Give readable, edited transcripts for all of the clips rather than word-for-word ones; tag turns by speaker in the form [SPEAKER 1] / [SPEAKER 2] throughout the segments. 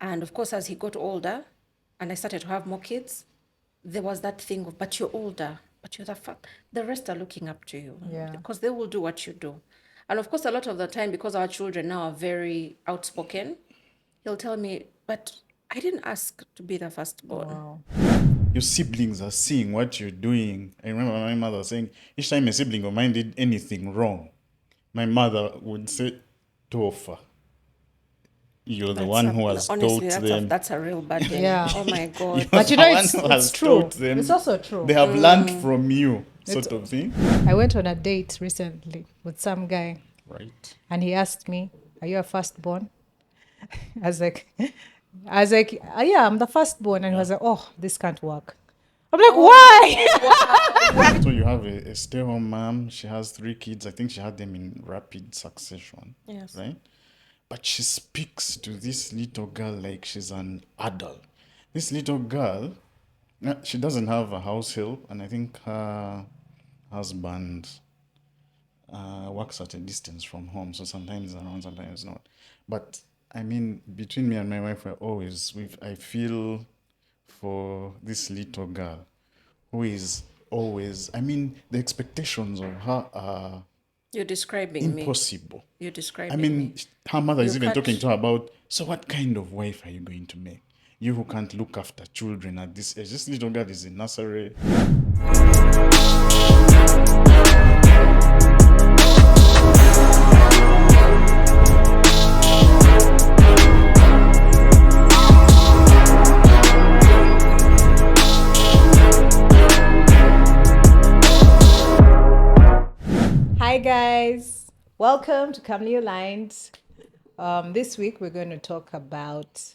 [SPEAKER 1] And of course, as he got older and I started to have more kids, there was that thing of, but you're older, but you're the rest are looking up to you.
[SPEAKER 2] Yeah.
[SPEAKER 1] Because they will do what you do. And of course, a lot of the time, because our children now are very outspoken, he'll tell me, but I didn't ask to be the firstborn.
[SPEAKER 2] Wow.
[SPEAKER 3] Your siblings are seeing what you're doing. I remember my mother saying, each time a sibling of mine did anything wrong, my mother would say, Tofa, you're the one who has
[SPEAKER 1] Honestly,
[SPEAKER 3] taught them.
[SPEAKER 1] that's a real burden.
[SPEAKER 2] Yeah.
[SPEAKER 1] Oh my
[SPEAKER 3] You're
[SPEAKER 1] God.
[SPEAKER 2] But you
[SPEAKER 3] the
[SPEAKER 2] know,
[SPEAKER 3] one
[SPEAKER 2] it's
[SPEAKER 3] who has
[SPEAKER 2] true.
[SPEAKER 3] taught them.
[SPEAKER 2] It's also true.
[SPEAKER 3] They have learned from you,
[SPEAKER 2] It's-
[SPEAKER 3] sort of thing.
[SPEAKER 2] I went on a date recently with some guy,
[SPEAKER 3] Right.
[SPEAKER 2] and he asked me, "Are you a firstborn?" I was like, "Yeah, I'm the firstborn." And he was like, "Oh, this can't work." I'm like, "Why?"
[SPEAKER 3] So you have a stay-home mom. She has 3 kids. I think she had them in rapid succession.
[SPEAKER 1] Yes.
[SPEAKER 3] Right? But she speaks to this little girl like she's an adult. This little girl, she doesn't have a house help, and I think her husband works at a distance from home, so sometimes around, sometimes not. But I mean, between me and my wife, I feel for this little girl who is always, I mean, the expectations of her are
[SPEAKER 1] You're describing me.
[SPEAKER 3] impossible.
[SPEAKER 1] You're describing
[SPEAKER 3] I mean,
[SPEAKER 1] me.
[SPEAKER 3] her mother is
[SPEAKER 1] You
[SPEAKER 3] even
[SPEAKER 1] can't-
[SPEAKER 3] talking to her about, so what kind of wife are you going to make? You who can't look after children at this age. This little girl is in nursery.
[SPEAKER 2] Hi guys, welcome to Comely Aligned. This week we're going to talk about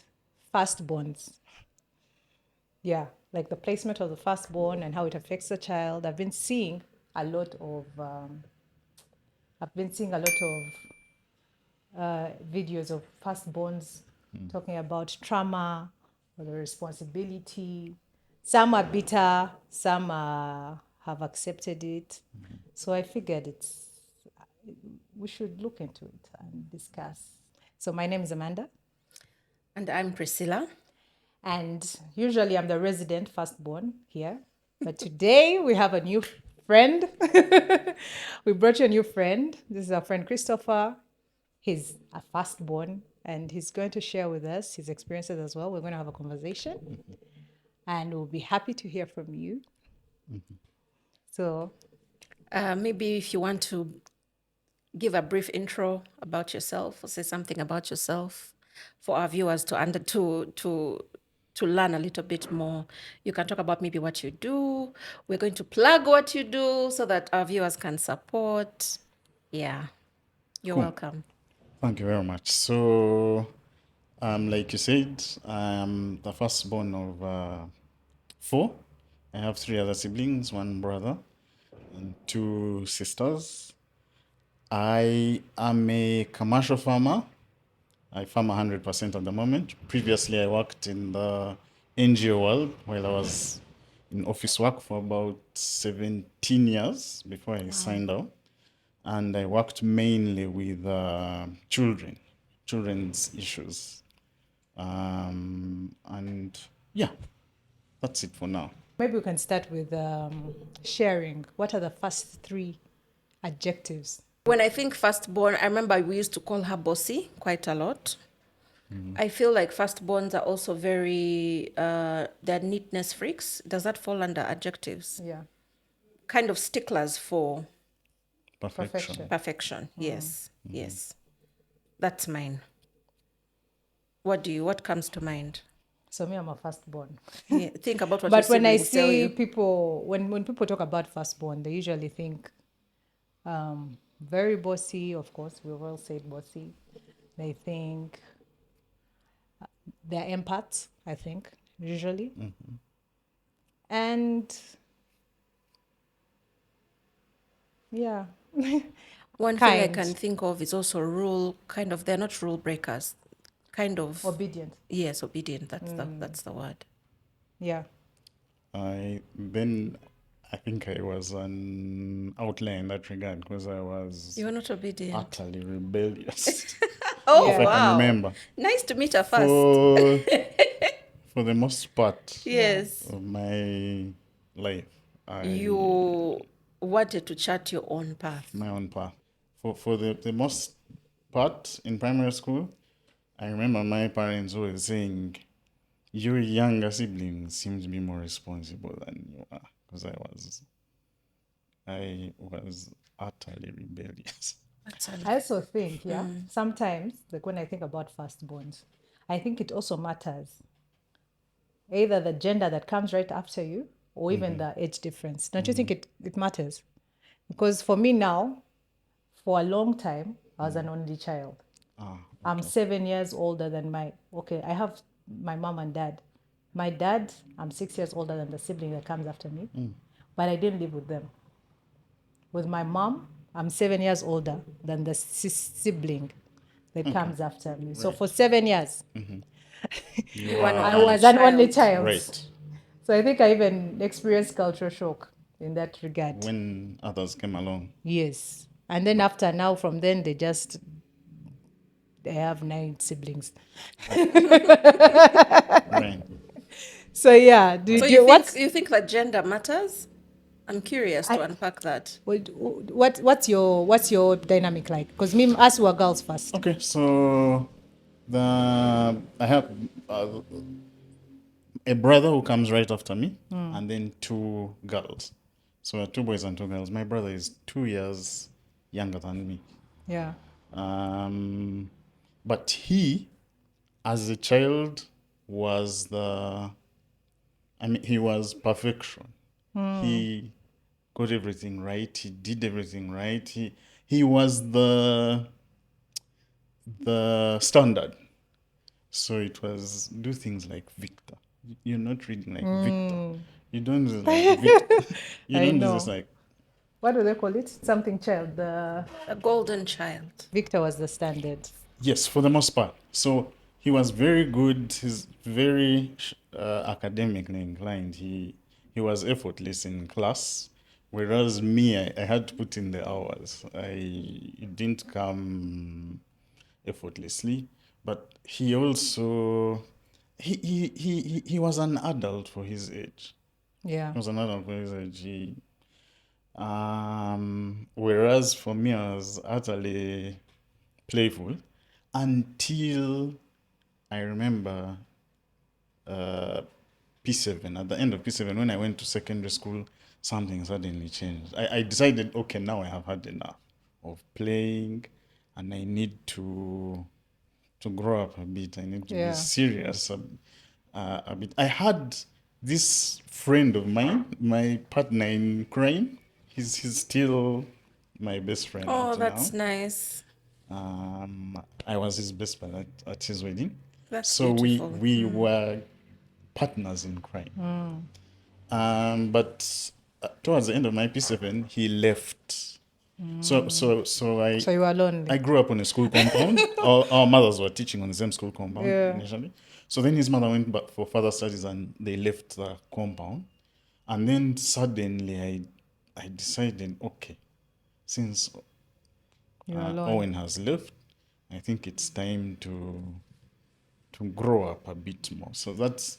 [SPEAKER 2] firstborns. Yeah, like the placement of the firstborn and how it affects the child. I've been seeing a lot of videos of firstborns talking about trauma or the responsibility. Some are bitter, some have accepted it. So I figured we should look into it and discuss. So my name is Amanda,
[SPEAKER 1] And I'm Priscilla.
[SPEAKER 2] and usually I'm the resident firstborn here. But today we have a new friend. We brought you a new friend. This is our friend Christopher. He's a firstborn, and he's going to share with us his experiences as well. We're going to have a conversation, and we'll be happy to hear from you. So,
[SPEAKER 1] Maybe if you want to give a brief intro about yourself or say something about yourself for our viewers to learn a little bit more. You can talk about maybe what you do. We're going to plug what you do so that our viewers can support. Yeah. You're
[SPEAKER 3] Cool.
[SPEAKER 1] welcome.
[SPEAKER 3] Thank you very much. So, like you said, I'm the firstborn of 4. I have 3 other siblings, 1 brother and 2 sisters. I am a commercial farmer. I farm 100% at the moment. Previously, I worked in the NGO world while I was in office work for about 17 years before I signed out. And I worked mainly with children's issues. And yeah, that's it for now.
[SPEAKER 2] maybe we can start with sharing what are the first 3 adjectives.
[SPEAKER 1] When I think firstborn, I remember we used to call her bossy quite a lot. I feel like firstborns are also very, they're neatness freaks. Does that fall under adjectives?
[SPEAKER 2] Yeah,
[SPEAKER 1] Kind of sticklers for
[SPEAKER 3] Perfection.
[SPEAKER 1] perfection. Yes, yes. That's mine. What comes to mind?
[SPEAKER 2] so me, I'm a firstborn.
[SPEAKER 1] Yeah, think about what
[SPEAKER 2] But
[SPEAKER 1] your
[SPEAKER 2] when I
[SPEAKER 1] siblings tell
[SPEAKER 2] see
[SPEAKER 1] you.
[SPEAKER 2] people, when people talk about firstborn, they usually think very bossy. Of course, we've all said bossy. They think they're empaths, I think, usually. And yeah,
[SPEAKER 1] One thing I
[SPEAKER 2] kind.
[SPEAKER 1] can think of is also they're not rule breakers. Kind of,
[SPEAKER 2] Obedient.
[SPEAKER 1] yes, obedient. That's the word.
[SPEAKER 2] Yeah.
[SPEAKER 3] I think I was an outlier in that regard because I was
[SPEAKER 1] You're not obedient.
[SPEAKER 3] utterly rebellious.
[SPEAKER 1] Oh,
[SPEAKER 3] if I can
[SPEAKER 1] wow.
[SPEAKER 3] remember.
[SPEAKER 1] Nice to meet her first.
[SPEAKER 3] For the most part
[SPEAKER 1] Yes.
[SPEAKER 3] of my life,
[SPEAKER 1] You wanted to chart your own path.
[SPEAKER 3] my own path. For the most part in primary school, I remember my parents always saying, "Your younger siblings seem to be more responsible than you are," because I was utterly rebellious.
[SPEAKER 1] That's
[SPEAKER 2] I also think, yeah, sometimes, like when I think about firstborns, I think it also matters either the gender that comes right after you or even the age difference. Don't you think it matters? Because for me now, for a long time, I was an only child.
[SPEAKER 3] Ah,
[SPEAKER 2] I'm
[SPEAKER 3] okay.
[SPEAKER 2] 7 years older than I have my mom and dad. My dad, I'm 6 years older than the sibling that comes after me, but I didn't live with them. With my mom, I'm 7 years older than the sibling that comes after me. So
[SPEAKER 3] Right.
[SPEAKER 2] for 7 years,
[SPEAKER 1] You were an
[SPEAKER 2] I
[SPEAKER 1] only
[SPEAKER 2] was an only
[SPEAKER 1] child.
[SPEAKER 2] child.
[SPEAKER 3] Right.
[SPEAKER 2] So I think I even experienced cultural shock in that regard.
[SPEAKER 3] When others came along.
[SPEAKER 2] Yes. And then after now, from then, they have 9 siblings.
[SPEAKER 3] Right.
[SPEAKER 2] So yeah, do,
[SPEAKER 1] So
[SPEAKER 2] do you, what's
[SPEAKER 1] you think that gender matters? I'm curious to
[SPEAKER 2] I,
[SPEAKER 1] unpack that.
[SPEAKER 2] what's your dynamic like? Because me, us were girls first.
[SPEAKER 3] Okay, so I have a brother who comes right after me, and then two girls. So we're two boys and two girls. My brother is 2 years younger than me.
[SPEAKER 2] Yeah.
[SPEAKER 3] But he, as a child, was he was perfection. He got everything right. He did everything right. He was the standard. So it was do things like Victor. You're not reading like Victor. You don't do like Victor. You
[SPEAKER 2] I
[SPEAKER 3] don't do this
[SPEAKER 2] know.
[SPEAKER 3] like
[SPEAKER 2] What do they call it? Something child. The
[SPEAKER 1] A golden child.
[SPEAKER 2] Victor was the standard.
[SPEAKER 3] yes, for the most part. So he was very good. He's very academically inclined. He was effortless in class, whereas me, I had to put in the hours. It didn't come effortlessly, but he also he was an adult for his age.
[SPEAKER 2] Yeah.
[SPEAKER 3] He was an adult for his age. Whereas for me, I was utterly playful until I remember P7. At the end of P7, when I went to secondary school, something suddenly changed. I decided, okay, now I have had enough of playing, and I need to grow up a bit. I need to be
[SPEAKER 2] Yeah.
[SPEAKER 3] serious a bit. I had this friend of mine, my partner in crime. He's still my best friend up
[SPEAKER 1] Oh,
[SPEAKER 3] to now.
[SPEAKER 1] that's nice.
[SPEAKER 3] I was his best man at his wedding.
[SPEAKER 1] That's
[SPEAKER 3] So we
[SPEAKER 1] beautiful.
[SPEAKER 3] we were partners in crime. But towards the end of my P7, he left. So
[SPEAKER 2] So you were lonely.
[SPEAKER 3] I grew up on a school compound. Our mothers were teaching on the same school compound
[SPEAKER 2] Yeah.
[SPEAKER 3] initially. So then his mother went back for further studies and they left the compound. And then suddenly I decided, okay, since
[SPEAKER 2] You were alone.
[SPEAKER 3] Owen has left, I think it's time to grow up a bit more. So that's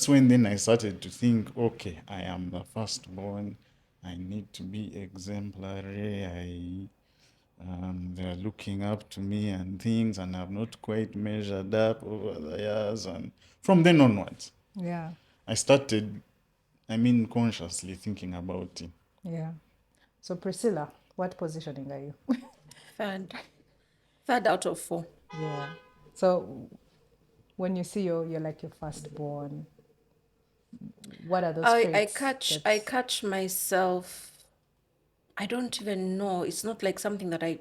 [SPEAKER 3] when then I started to think, okay, I am the firstborn. I need to be exemplary. They're looking up to me and things, and I've not quite measured up over the years. And from then onwards,
[SPEAKER 2] Yeah.
[SPEAKER 3] I started, consciously thinking about it.
[SPEAKER 2] Yeah. So Priscilla, what positioning are you?
[SPEAKER 1] Third. Third out of 4.
[SPEAKER 2] Yeah. So when you see you're like your firstborn, what are those traits?
[SPEAKER 1] I catch myself. I don't even know. It's not like something that I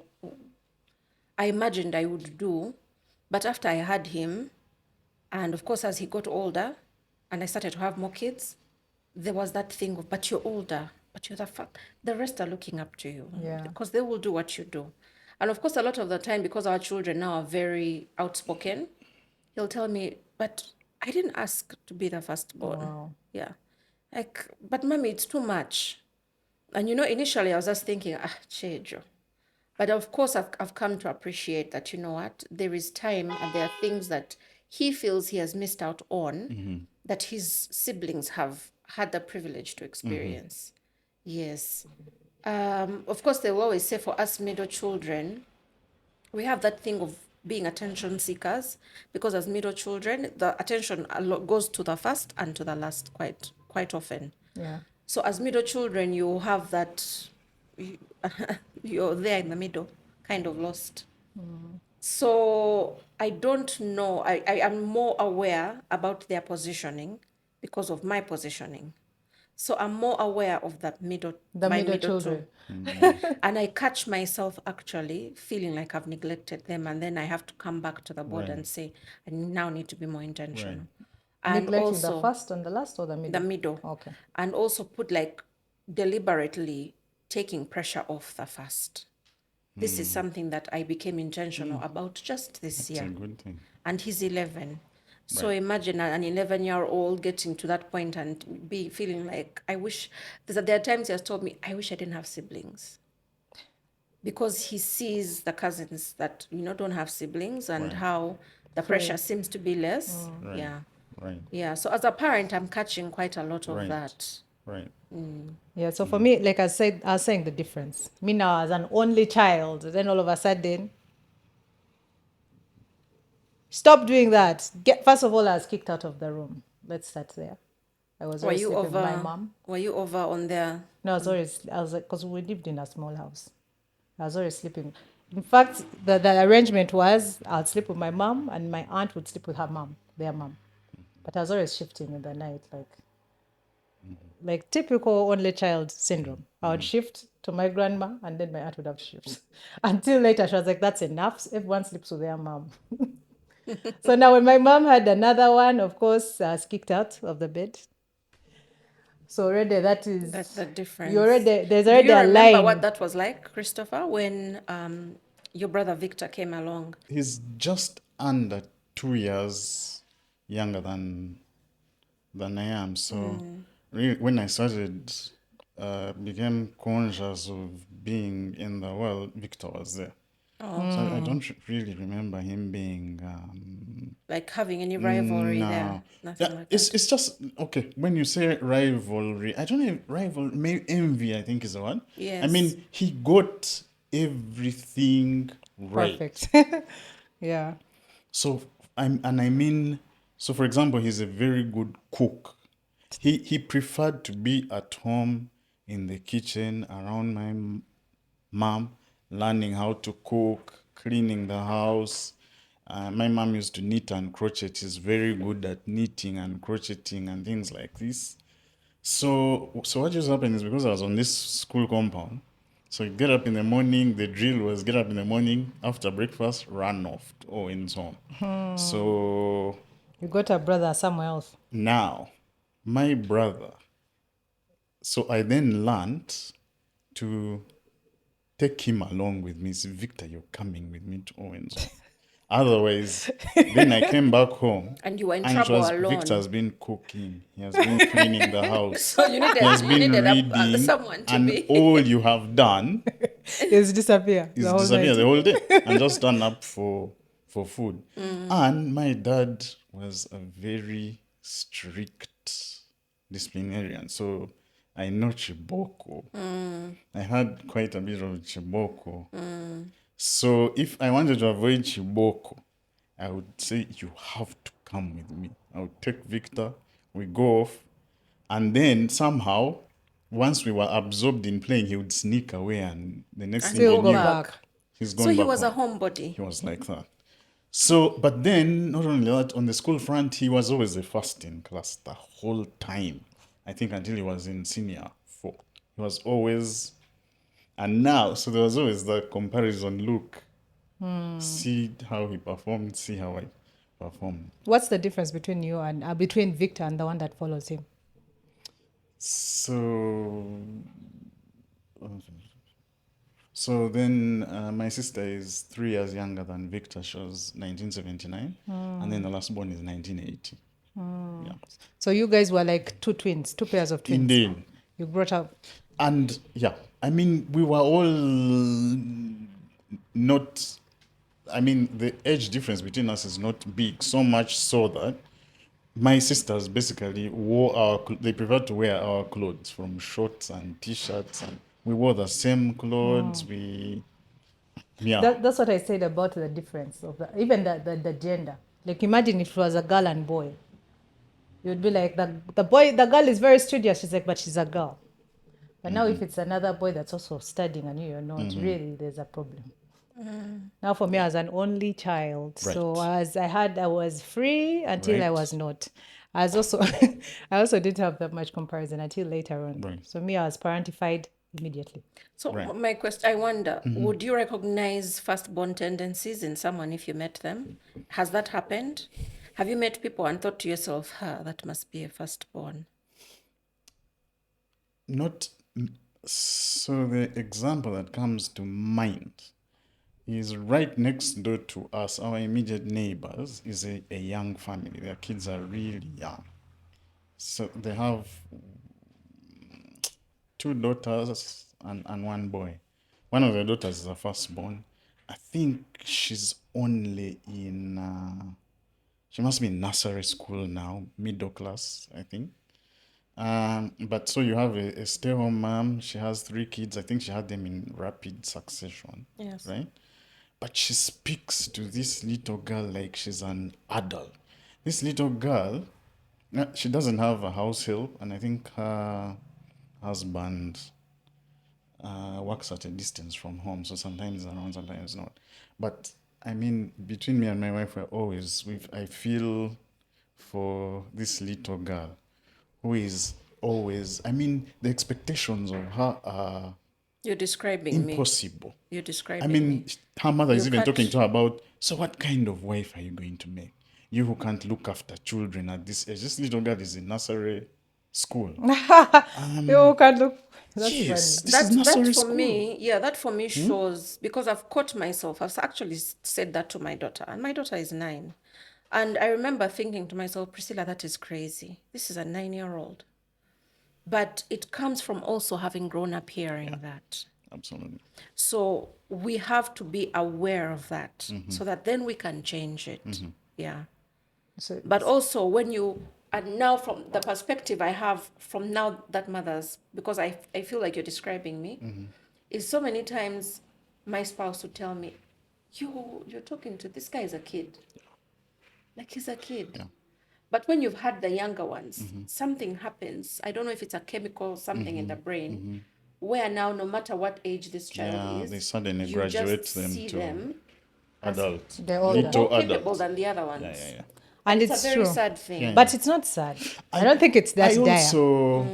[SPEAKER 1] imagined I would do, but after I had him, and of course as he got older, and I started to have more kids, there was that thing of, but you're older, but you're the rest are looking up to you,
[SPEAKER 2] Yeah.
[SPEAKER 1] because they will do what you do, and of course a lot of the time, because our children now are very outspoken, he'll tell me, but I didn't ask to be the firstborn.
[SPEAKER 2] Wow.
[SPEAKER 1] Yeah, like, but mommy, it's too much. And initially I was just thinking, Chejo, But of course, I've come to appreciate that, you know what, there is time and there are things that he feels he has missed out on that his siblings have had the privilege to experience. Yes. Of course, they will always say for us middle children, we have that thing of being attention seekers because as middle children, the attention goes to the first and to the last quite often.
[SPEAKER 2] Yeah.
[SPEAKER 1] So as middle children, you have that, you're there in the middle, kind of lost. So I don't know. I am more aware about their positioning because of my positioning. So I'm more aware of that
[SPEAKER 2] The
[SPEAKER 1] my
[SPEAKER 2] middle
[SPEAKER 1] middle
[SPEAKER 2] children.
[SPEAKER 1] two. And I catch myself actually feeling like I've neglected them. And then I have to come back to the board
[SPEAKER 3] Right.
[SPEAKER 1] and say, I now need to be more intentional.
[SPEAKER 3] Right.
[SPEAKER 1] And
[SPEAKER 2] Neglecting the
[SPEAKER 1] also
[SPEAKER 2] first and the last or the
[SPEAKER 1] the
[SPEAKER 2] middle?
[SPEAKER 1] middle.
[SPEAKER 2] Okay.
[SPEAKER 1] And also put like deliberately taking pressure off the first. This is something that I became intentional about just this
[SPEAKER 3] It's
[SPEAKER 1] year.
[SPEAKER 3] a good thing.
[SPEAKER 1] And he's 11. So
[SPEAKER 3] Right.
[SPEAKER 1] imagine an 11-year-old getting to that point and be feeling like, I wish, there are times he has told me, I wish I didn't have siblings. Because he sees the cousins that, don't have siblings and
[SPEAKER 3] Right.
[SPEAKER 1] how the pressure seems to be less.
[SPEAKER 3] Right.
[SPEAKER 1] Yeah.
[SPEAKER 3] Right.
[SPEAKER 1] Yeah. So as a parent, I'm catching quite a lot of
[SPEAKER 3] Right.
[SPEAKER 1] that.
[SPEAKER 3] Right.
[SPEAKER 2] Yeah, so for me, like I was saying the difference. Me now as an only child, then all of a sudden, stop doing that. First of all, I was kicked out of the room. Let's start there. I was
[SPEAKER 1] Were
[SPEAKER 2] always
[SPEAKER 1] you
[SPEAKER 2] sleeping with my
[SPEAKER 1] over,
[SPEAKER 2] mom.
[SPEAKER 1] were you over on their,
[SPEAKER 2] No, I was like, because we lived in a small house. I was always sleeping. In fact, the arrangement was I'd sleep with my mom and my aunt would sleep with her mom, their mom. But I was always shifting in the night, like typical only child syndrome. I would shift to my grandma and then my aunt would have to shift. Until later, she was like, that's enough. Everyone sleeps with their mom. So now when my mom had another one, of course, I was kicked out of the bed. So already that is,
[SPEAKER 1] the difference?
[SPEAKER 2] there's
[SPEAKER 1] Do
[SPEAKER 2] already
[SPEAKER 1] you
[SPEAKER 2] a
[SPEAKER 1] remember what
[SPEAKER 2] line.
[SPEAKER 1] that was like, Christopher, when your brother Victor came along?
[SPEAKER 3] He's just under 2 years younger than I am. So really, when I started, became conscious of being in the world, Victor was there.
[SPEAKER 1] Oh,
[SPEAKER 3] So I don't really remember him being
[SPEAKER 1] like having any rivalry there?
[SPEAKER 3] no.
[SPEAKER 1] Nothing
[SPEAKER 3] Yeah,
[SPEAKER 1] like
[SPEAKER 3] it's
[SPEAKER 1] that.
[SPEAKER 3] it's just okay. When you say rivalry, I don't know. Maybe envy, I think is the one. I
[SPEAKER 1] Yes.
[SPEAKER 3] mean, he got everything right.
[SPEAKER 2] Perfect. Yeah.
[SPEAKER 3] So I mean, so for example, he's a very good cook. He preferred to be at home in the kitchen around my mom, learning how to cook, cleaning the house. My mom used to knit and crochet. She's very good at knitting and crocheting and things like this. So what just happened is because I was on this school compound, so you get up in the morning, the drill was get up in the morning, after breakfast, run off or in zone. So
[SPEAKER 2] You got a brother somewhere else.
[SPEAKER 3] now, my brother, so I then learned to take him along with me. Say, Victor, you're coming with me to Owens. Otherwise, then I came back home
[SPEAKER 1] And you were in
[SPEAKER 3] and it
[SPEAKER 1] trouble
[SPEAKER 3] was
[SPEAKER 1] alone.
[SPEAKER 3] Victor has been cooking, he has been cleaning the house,
[SPEAKER 1] So you
[SPEAKER 3] he has been
[SPEAKER 1] needed
[SPEAKER 3] reading,
[SPEAKER 1] someone to
[SPEAKER 3] and
[SPEAKER 1] be.
[SPEAKER 3] all you have done
[SPEAKER 2] Is disappear
[SPEAKER 3] is
[SPEAKER 2] the whole
[SPEAKER 3] disappear
[SPEAKER 2] night.
[SPEAKER 3] the whole day and just turn up for food. And my dad was a very strict disciplinarian, so I know chiboko. I had quite a bit of chiboko. So if I wanted to avoid chiboko, I would say you have to come with me. I would take Victor, we go off, and then somehow, once we were absorbed in playing, he would sneak away, and the next
[SPEAKER 1] And
[SPEAKER 3] thing you
[SPEAKER 2] Still
[SPEAKER 1] go
[SPEAKER 2] go
[SPEAKER 3] knew,
[SPEAKER 2] back.
[SPEAKER 1] back.
[SPEAKER 3] he's
[SPEAKER 1] So
[SPEAKER 3] gone
[SPEAKER 1] he
[SPEAKER 3] back
[SPEAKER 1] was a
[SPEAKER 3] home.
[SPEAKER 1] homebody.
[SPEAKER 3] He was like that. So, but then, not only that, on the school front, he was always the first in class the whole time. I think until he was in senior 4. He was always, and now, so there was always the comparison look. See how he performed, see how I performed.
[SPEAKER 2] What's the difference between you and between Victor and the one that follows him?
[SPEAKER 3] So, so then my sister is 3 years younger than Victor. She was 1979, and then the last born is 1980. Yeah.
[SPEAKER 2] So you guys were like two twins, two pairs of twins.
[SPEAKER 3] Indeed.
[SPEAKER 2] You brought up.
[SPEAKER 3] And yeah, I mean, we were all not, I mean, the age difference between us is not big, so much so that my sisters basically they prefer to wear our clothes, from shorts and t-shirts, and we wore the same clothes. Yeah.
[SPEAKER 2] That's what I said about the difference of even the gender. Like imagine if it was a girl and boy. You'd be like the girl is very studious. She's like, but she's a girl. But now if it's another boy that's also studying and you're not, really there's a problem. Now for me, I was an only child, so
[SPEAKER 3] Right.
[SPEAKER 2] I was free until I was
[SPEAKER 3] Right.
[SPEAKER 2] not. I was also I also didn't have that much comparison until later on.
[SPEAKER 3] Right.
[SPEAKER 2] So me, I was parentified immediately.
[SPEAKER 1] So
[SPEAKER 3] Right.
[SPEAKER 1] my question, I wonder, would you recognize firstborn tendencies in someone if you met them? Has that happened? Have you met people and thought to yourself, that must be a firstborn?
[SPEAKER 3] Not so the example that comes to mind is right next door to us, our immediate neighbors, is a young family. Their kids are really young. So they have two daughters and one boy. One of the daughters is a firstborn. I think she's only in, she must be in nursery school now, middle class, I think. But so you have a stay-home mom. She has three kids. I think she had them in rapid succession,
[SPEAKER 1] Yes.
[SPEAKER 3] right? But she speaks to this little girl like she's an adult. This little girl, she doesn't have a house help, and I think her husband works at a distance from home, so sometimes around, sometimes not. But I mean, between me and my wife, I feel for this little girl who is always, I mean, the expectations of her are
[SPEAKER 1] You're describing me.
[SPEAKER 3] impossible.
[SPEAKER 1] You're
[SPEAKER 3] I
[SPEAKER 1] describing
[SPEAKER 3] mean,
[SPEAKER 1] me.
[SPEAKER 3] her mother is
[SPEAKER 1] You
[SPEAKER 3] even talking
[SPEAKER 1] catch,
[SPEAKER 3] to her about, so what kind of wife are you going to make? You who can't look after children at this age. This little girl is in nursery school.
[SPEAKER 2] You can look. That's funny.
[SPEAKER 3] Yes, this is
[SPEAKER 1] that
[SPEAKER 3] nursery
[SPEAKER 1] for
[SPEAKER 3] school.
[SPEAKER 1] me, yeah, that for me shows, because I've caught myself. I've actually said that to my daughter, and my daughter is 9. And I remember thinking to myself, Priscilla, that is crazy. This is a 9-year-old. But it comes from also having grown up hearing that.
[SPEAKER 3] Absolutely.
[SPEAKER 1] So we have to be aware of that so that then we can change it. Yeah.
[SPEAKER 2] So
[SPEAKER 1] But also when you, and now from the perspective I have from now that mothers, because I feel like you're describing me, is so many times my spouse would tell me, you're talking to, this guy is a kid. Like he's a kid.
[SPEAKER 3] Yeah.
[SPEAKER 1] But when you've had the younger ones, something happens. I don't know if it's a chemical, something in the brain, where now, no matter what age this child
[SPEAKER 3] Yeah, they
[SPEAKER 1] is,
[SPEAKER 3] suddenly
[SPEAKER 1] you
[SPEAKER 3] graduate
[SPEAKER 1] just
[SPEAKER 3] them
[SPEAKER 1] see
[SPEAKER 3] to
[SPEAKER 1] them as
[SPEAKER 3] adult,
[SPEAKER 2] they're
[SPEAKER 1] more
[SPEAKER 2] older.
[SPEAKER 3] little
[SPEAKER 1] capable
[SPEAKER 3] adult.
[SPEAKER 1] than the other
[SPEAKER 3] Yeah,
[SPEAKER 1] ones.
[SPEAKER 3] yeah, yeah.
[SPEAKER 1] And
[SPEAKER 2] And
[SPEAKER 1] it's a
[SPEAKER 2] it's
[SPEAKER 1] very
[SPEAKER 2] true.
[SPEAKER 1] sad thing.
[SPEAKER 3] Yeah,
[SPEAKER 2] But it's not sad. I don't think it's that
[SPEAKER 3] I
[SPEAKER 2] dire.
[SPEAKER 3] also,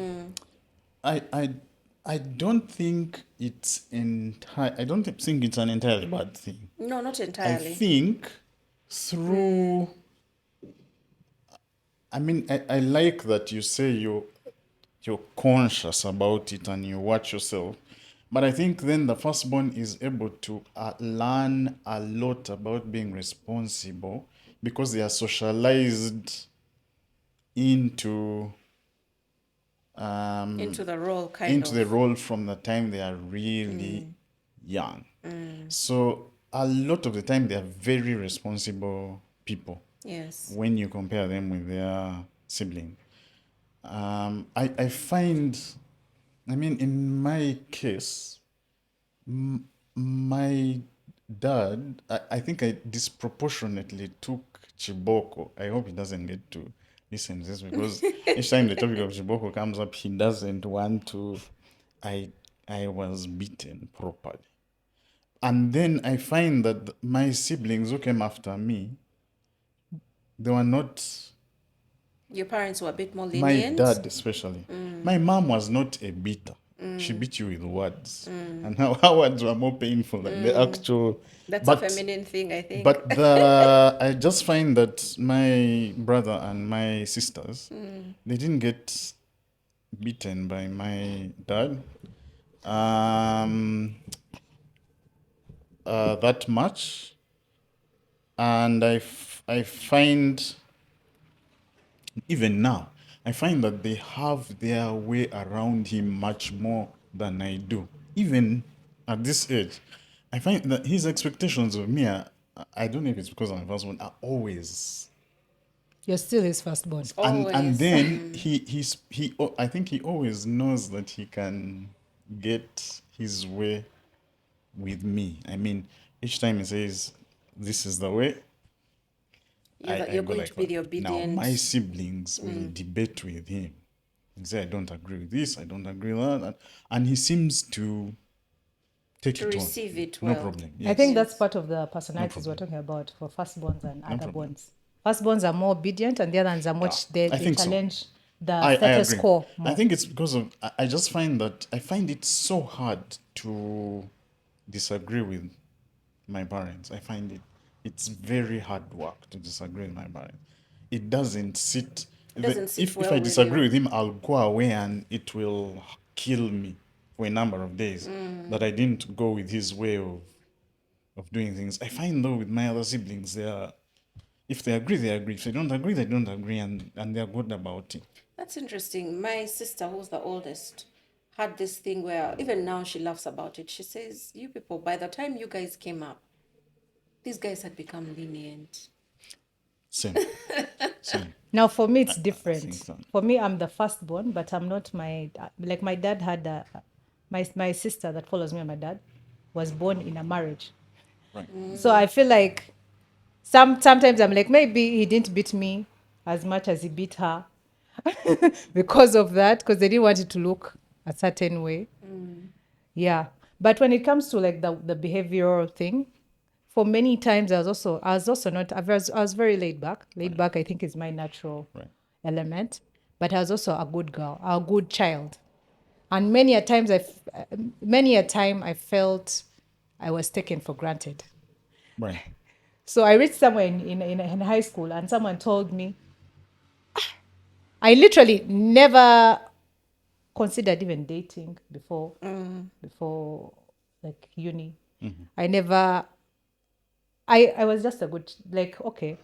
[SPEAKER 3] I don't think it's I don't think it's an entirely bad thing.
[SPEAKER 1] No, not
[SPEAKER 3] I
[SPEAKER 1] entirely.
[SPEAKER 3] think through, I mean, I like that you say you're conscious about it and you watch yourself. But I think then the firstborn is able to learn a lot about being responsible because they are socialized into
[SPEAKER 1] Into the role, kind
[SPEAKER 3] into the
[SPEAKER 1] of.
[SPEAKER 3] role from the time they are really young. So a lot of the time they are very responsible people
[SPEAKER 1] Yes.
[SPEAKER 3] when you compare them with their sibling. I find, I mean, in my case, my dad, I think I disproportionately took Chiboko. I hope he doesn't get to listen to this because each time the topic of Chiboko comes up, he doesn't want to. I I was beaten properly. And then I find that my siblings who came after me, they were not,
[SPEAKER 1] Your parents were a bit more
[SPEAKER 3] my
[SPEAKER 1] lenient.
[SPEAKER 3] dad especially. My mom was not a beater. She beat you with words. And her words were more painful than the actual.
[SPEAKER 1] That's a
[SPEAKER 3] But
[SPEAKER 1] feminine thing, I think.
[SPEAKER 3] But I just find that my brother and my sisters, they didn't get beaten by my dad um, that much, and I find even now I find that they have their way around him much more than I do, even at this age. I find that his expectations of me are, I don't know if it's because I'm the first one, are always.
[SPEAKER 2] You're still his firstborn.
[SPEAKER 1] It's
[SPEAKER 3] And
[SPEAKER 1] always.
[SPEAKER 3] then I think he always knows that he can get his way with me. I mean, each time he says, "This is the way," I
[SPEAKER 1] You're
[SPEAKER 3] go
[SPEAKER 1] going to
[SPEAKER 3] like
[SPEAKER 1] be
[SPEAKER 3] that.
[SPEAKER 1] the
[SPEAKER 3] Now,
[SPEAKER 1] obedient.
[SPEAKER 3] my siblings will debate with him and say, "I don't agree with this. I don't agree with that," and he seems to take
[SPEAKER 1] To
[SPEAKER 3] it on.
[SPEAKER 1] receive it
[SPEAKER 3] No
[SPEAKER 1] well.
[SPEAKER 3] problem.
[SPEAKER 2] I
[SPEAKER 3] Yes,
[SPEAKER 2] think that's
[SPEAKER 1] Yes.
[SPEAKER 2] part of the personalities we're
[SPEAKER 3] problem.
[SPEAKER 2] talking about for firstborns and
[SPEAKER 3] No
[SPEAKER 2] other
[SPEAKER 3] problem.
[SPEAKER 2] borns. Firstborns are more obedient, and the other ones are much,
[SPEAKER 3] I
[SPEAKER 2] they
[SPEAKER 3] think so.
[SPEAKER 2] challenge the
[SPEAKER 3] I
[SPEAKER 2] status
[SPEAKER 3] agree.
[SPEAKER 2] quo
[SPEAKER 3] I
[SPEAKER 2] more.
[SPEAKER 3] think it's because of I just find that I find it so hard to disagree with my parents. I find it's very hard work to disagree with my parents. It doesn't sit.
[SPEAKER 1] It doesn't sit
[SPEAKER 3] If I
[SPEAKER 1] well with
[SPEAKER 3] disagree
[SPEAKER 1] you.
[SPEAKER 3] with him, I'll go away and it will kill me for a number of days. That I didn't go with his way of doing things. I find though with my other siblings, they are, if they agree, they agree. If they don't agree, they don't agree, and they're good about it.
[SPEAKER 1] That's interesting. My sister, who's the oldest, had this thing where even now she laughs about it. She says, "You people, by the time you guys came up, these guys had become lenient."
[SPEAKER 3] Same. Same.
[SPEAKER 2] Now, for me, it's
[SPEAKER 3] I
[SPEAKER 2] different.
[SPEAKER 3] think so.
[SPEAKER 2] For me, I'm the firstborn, but I'm not like my dad had my sister that follows me and my dad was born in a marriage.
[SPEAKER 3] Right.
[SPEAKER 2] So I feel like sometimes I'm like, maybe he didn't beat me as much as he beat her because of that, because they didn't want it to look a certain way. Yeah. But when it comes to like the behavioral thing, for many times I was also not I was very laid back. Laid back I think is my natural
[SPEAKER 3] Right.
[SPEAKER 2] element. But I was also a good girl, a good child. And many a times many a time I felt I was taken for granted.
[SPEAKER 3] Right.
[SPEAKER 2] So I reached somewhere in high school and someone told me, I literally never considered even dating before like uni. I never I was just a good, like, okay,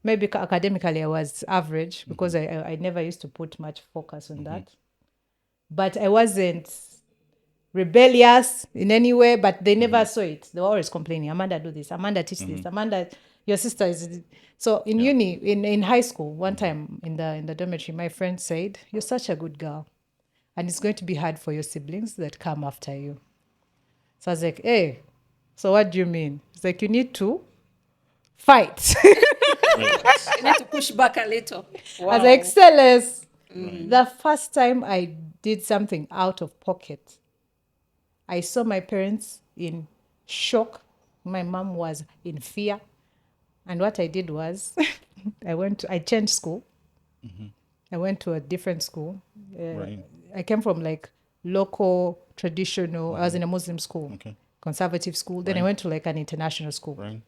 [SPEAKER 2] maybe academically I was average because I never used to put much focus on that. But I wasn't rebellious in any way, but they never saw it. They were always complaining, Amanda, do this, Amanda, teach this, Amanda, your sister is. So in
[SPEAKER 3] Yeah.
[SPEAKER 2] uni, in high school, one time in the dormitory, my friend said, "You're such a good girl, and it's going to be hard for your siblings that come after you." So I was like, "Hey, so what do you mean?" It's like, you need to fight.
[SPEAKER 3] Right.
[SPEAKER 1] You need to push back a little.
[SPEAKER 2] I was
[SPEAKER 1] Wow.
[SPEAKER 2] like, Celes,
[SPEAKER 3] Right.
[SPEAKER 2] the first time I did something out of pocket, I saw my parents in shock. My mom was in fear. And what I did was I changed school. I went to a different school.
[SPEAKER 3] Right.
[SPEAKER 2] I came from like local, traditional, I was in a Muslim school,
[SPEAKER 3] Okay.
[SPEAKER 2] conservative school. Then I
[SPEAKER 3] Right.
[SPEAKER 2] went to like an international school.
[SPEAKER 3] Right.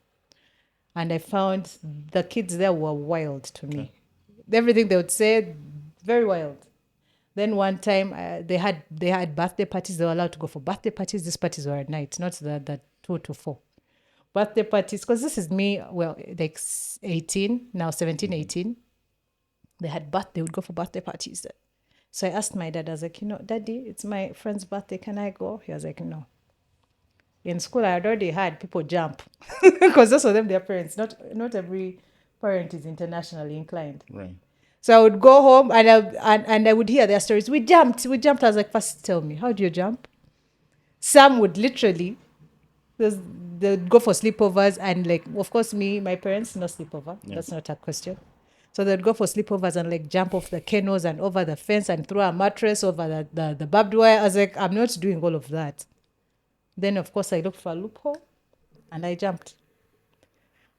[SPEAKER 2] And I found the kids there were wild to me. Everything they would say, very wild. Then one time they had birthday parties. They were allowed to go for birthday parties. These parties were at night, not the 2 to 4 birthday parties. Because this is me, well, like 18 now, 17, 18. They had birth. They would go for birthday parties. So I asked my dad. I was like, Daddy, it's my friend's birthday. Can I go? He was like, no. In school, I had already had people jump because those of them, their parents. Not every parent is internationally inclined.
[SPEAKER 3] Right.
[SPEAKER 2] So I would go home and I would hear their stories. We jumped. I was like, first tell me, how do you jump? Some would literally, they'd go for sleepovers and like, of course, my parents, no sleepover.
[SPEAKER 3] Yeah.
[SPEAKER 2] That's not a question. So they'd go for sleepovers and like jump off the canals and over the fence and throw a mattress over the barbed wire. I was like, I'm not doing all of that. Then, of course, I looked for a loophole and I jumped.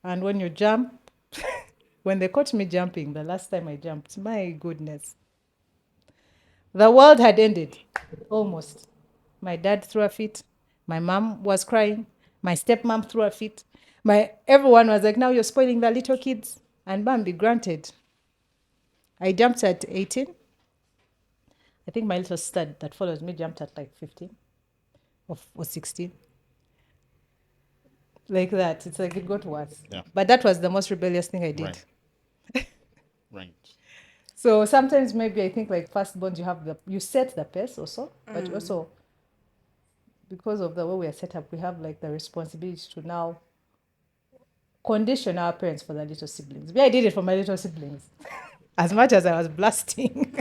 [SPEAKER 2] And when you jump, when they caught me jumping, the last time I jumped, my goodness, the world had ended, almost. My dad threw a fit. My mom was crying. My stepmom threw a fit. Everyone was like, now you're spoiling the little kids. And Bambi, granted, I jumped at 18. I think my little sister that follows me jumped at like 15 or 16. Like that. It's like it got worse.
[SPEAKER 3] Yeah.
[SPEAKER 2] But that was the most rebellious thing I did.
[SPEAKER 3] Right. Right.
[SPEAKER 2] So sometimes maybe I think like firstborns you set the pace also, but also because of the way we are set up, we have like the responsibility to now condition our parents for the little siblings. I did it for my little siblings. As much as I was blasting,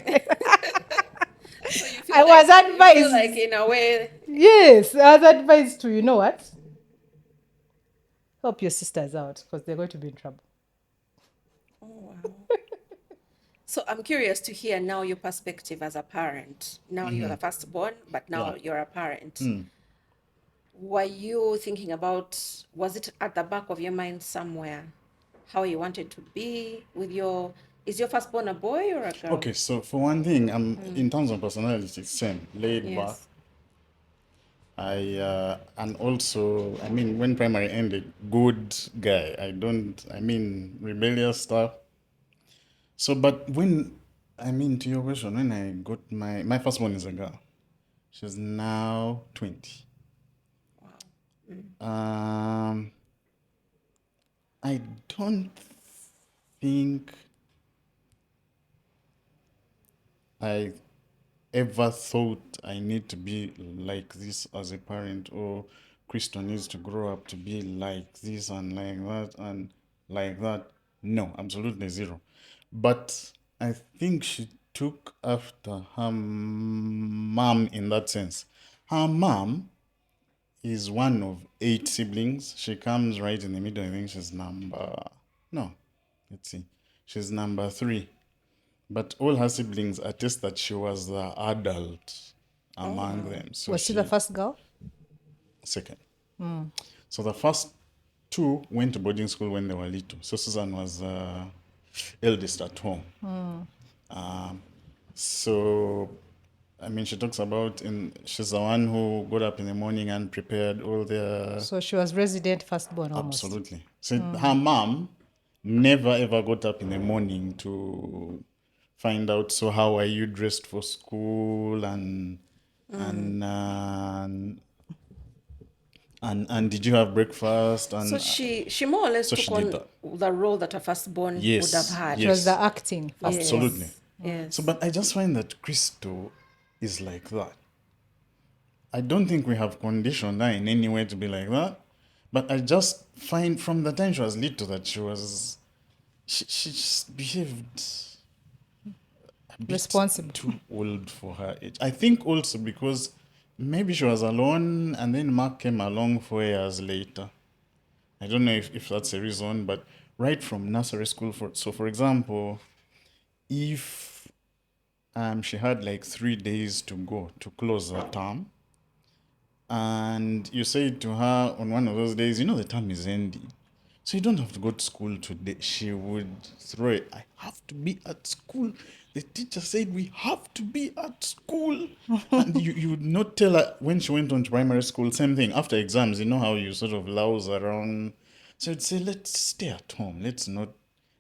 [SPEAKER 1] So you feel
[SPEAKER 2] I was
[SPEAKER 1] you feel
[SPEAKER 2] advised.
[SPEAKER 1] like in a way.
[SPEAKER 2] Yes, I was advised to, you know what? Help your sisters out because they're going to be in trouble.
[SPEAKER 1] Oh, wow. So I'm curious to hear now your perspective as a parent. Now you're the firstborn, but now
[SPEAKER 3] Yeah.
[SPEAKER 1] you're a parent. Were you thinking about, was it at the back of your mind somewhere, how you wanted to be with is your firstborn a boy or a girl?
[SPEAKER 3] Okay, so for one thing, in terms of personality, same, laid back.
[SPEAKER 1] Yes.
[SPEAKER 3] And also, I mean, when primary ended, good guy. Rebellious stuff. So, but to your question, when I got my first one is a girl. She's now 20. I don't think I ever thought I need to be like this as a parent, or Crystal needs to grow up to be like this and like that and like that. No, absolutely zero. But I think she took after her mom in that sense. Her mom is one of 8 siblings. She comes right in the middle. I think she's no, let's see. She's number 3. But all her siblings attest that she was the adult among them. So
[SPEAKER 2] Was she the first girl?
[SPEAKER 3] second. So the first 2 went to boarding school when they were little. So Susan was eldest at home. So she talks about she's the one who got up in the morning and prepared all their.
[SPEAKER 2] So she was resident firstborn almost.
[SPEAKER 3] Absolutely. So her mom never ever got up in the morning to find out, so how are you dressed for school and did you have breakfast, and
[SPEAKER 1] So she more or less
[SPEAKER 3] so
[SPEAKER 1] took
[SPEAKER 3] she did
[SPEAKER 1] on
[SPEAKER 3] that.
[SPEAKER 1] the role that a firstborn would have
[SPEAKER 3] Yes,
[SPEAKER 1] had.
[SPEAKER 2] She was
[SPEAKER 3] yes.
[SPEAKER 2] the acting firstborn.
[SPEAKER 3] Absolutely.
[SPEAKER 1] Yes.
[SPEAKER 3] So, but I just find that Crystal is like that. I don't think we have conditioned her in any way to be like that. But I just find from the time she was little that she just behaved a bit
[SPEAKER 2] Responsible.
[SPEAKER 3] too old for her age. I think also because maybe she was alone and then Mark came along 4 years later. I don't know if that's a reason, but right from nursery school, for example, if she had like 3 days to go to close the term, and you say to her on one of those days, the term is ending, so you don't have to go to school today, she would throw it. I have to be at school. The teacher said we have to be at school. And you would not tell her when she went on to primary school, same thing. After exams, you know how you sort of louse around. So you'd say, let's stay at home. Let's not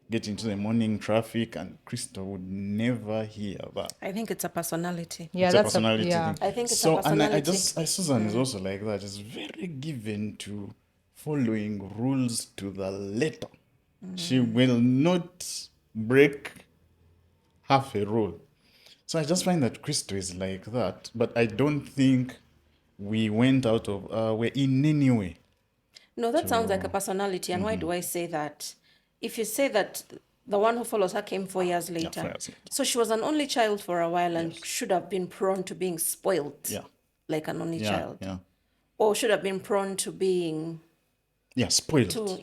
[SPEAKER 3] get into the morning traffic. And Crystal would never hear that.
[SPEAKER 1] I think it's a personality.
[SPEAKER 2] Yeah,
[SPEAKER 3] It's a
[SPEAKER 2] that's
[SPEAKER 3] personality
[SPEAKER 2] yeah.
[SPEAKER 3] thing.
[SPEAKER 1] I think it's a
[SPEAKER 3] So, and
[SPEAKER 1] personality.
[SPEAKER 3] Susan is also like that. Is very given to following rules to the letter. She will not break half a rule. So I just find that Crystal is like that. But I don't think we went out of our way in any way.
[SPEAKER 1] No, that sounds like a personality. And why do I say that? If you say that the one who follows her came 4 years later,
[SPEAKER 3] 4 years later.
[SPEAKER 1] so she was an only child for a while and should have been prone to being spoilt
[SPEAKER 3] Yeah.
[SPEAKER 1] like an only
[SPEAKER 3] Yeah.
[SPEAKER 1] child,
[SPEAKER 3] Yeah.
[SPEAKER 1] or should have been prone to being
[SPEAKER 3] Yeah. Spoiled.
[SPEAKER 1] but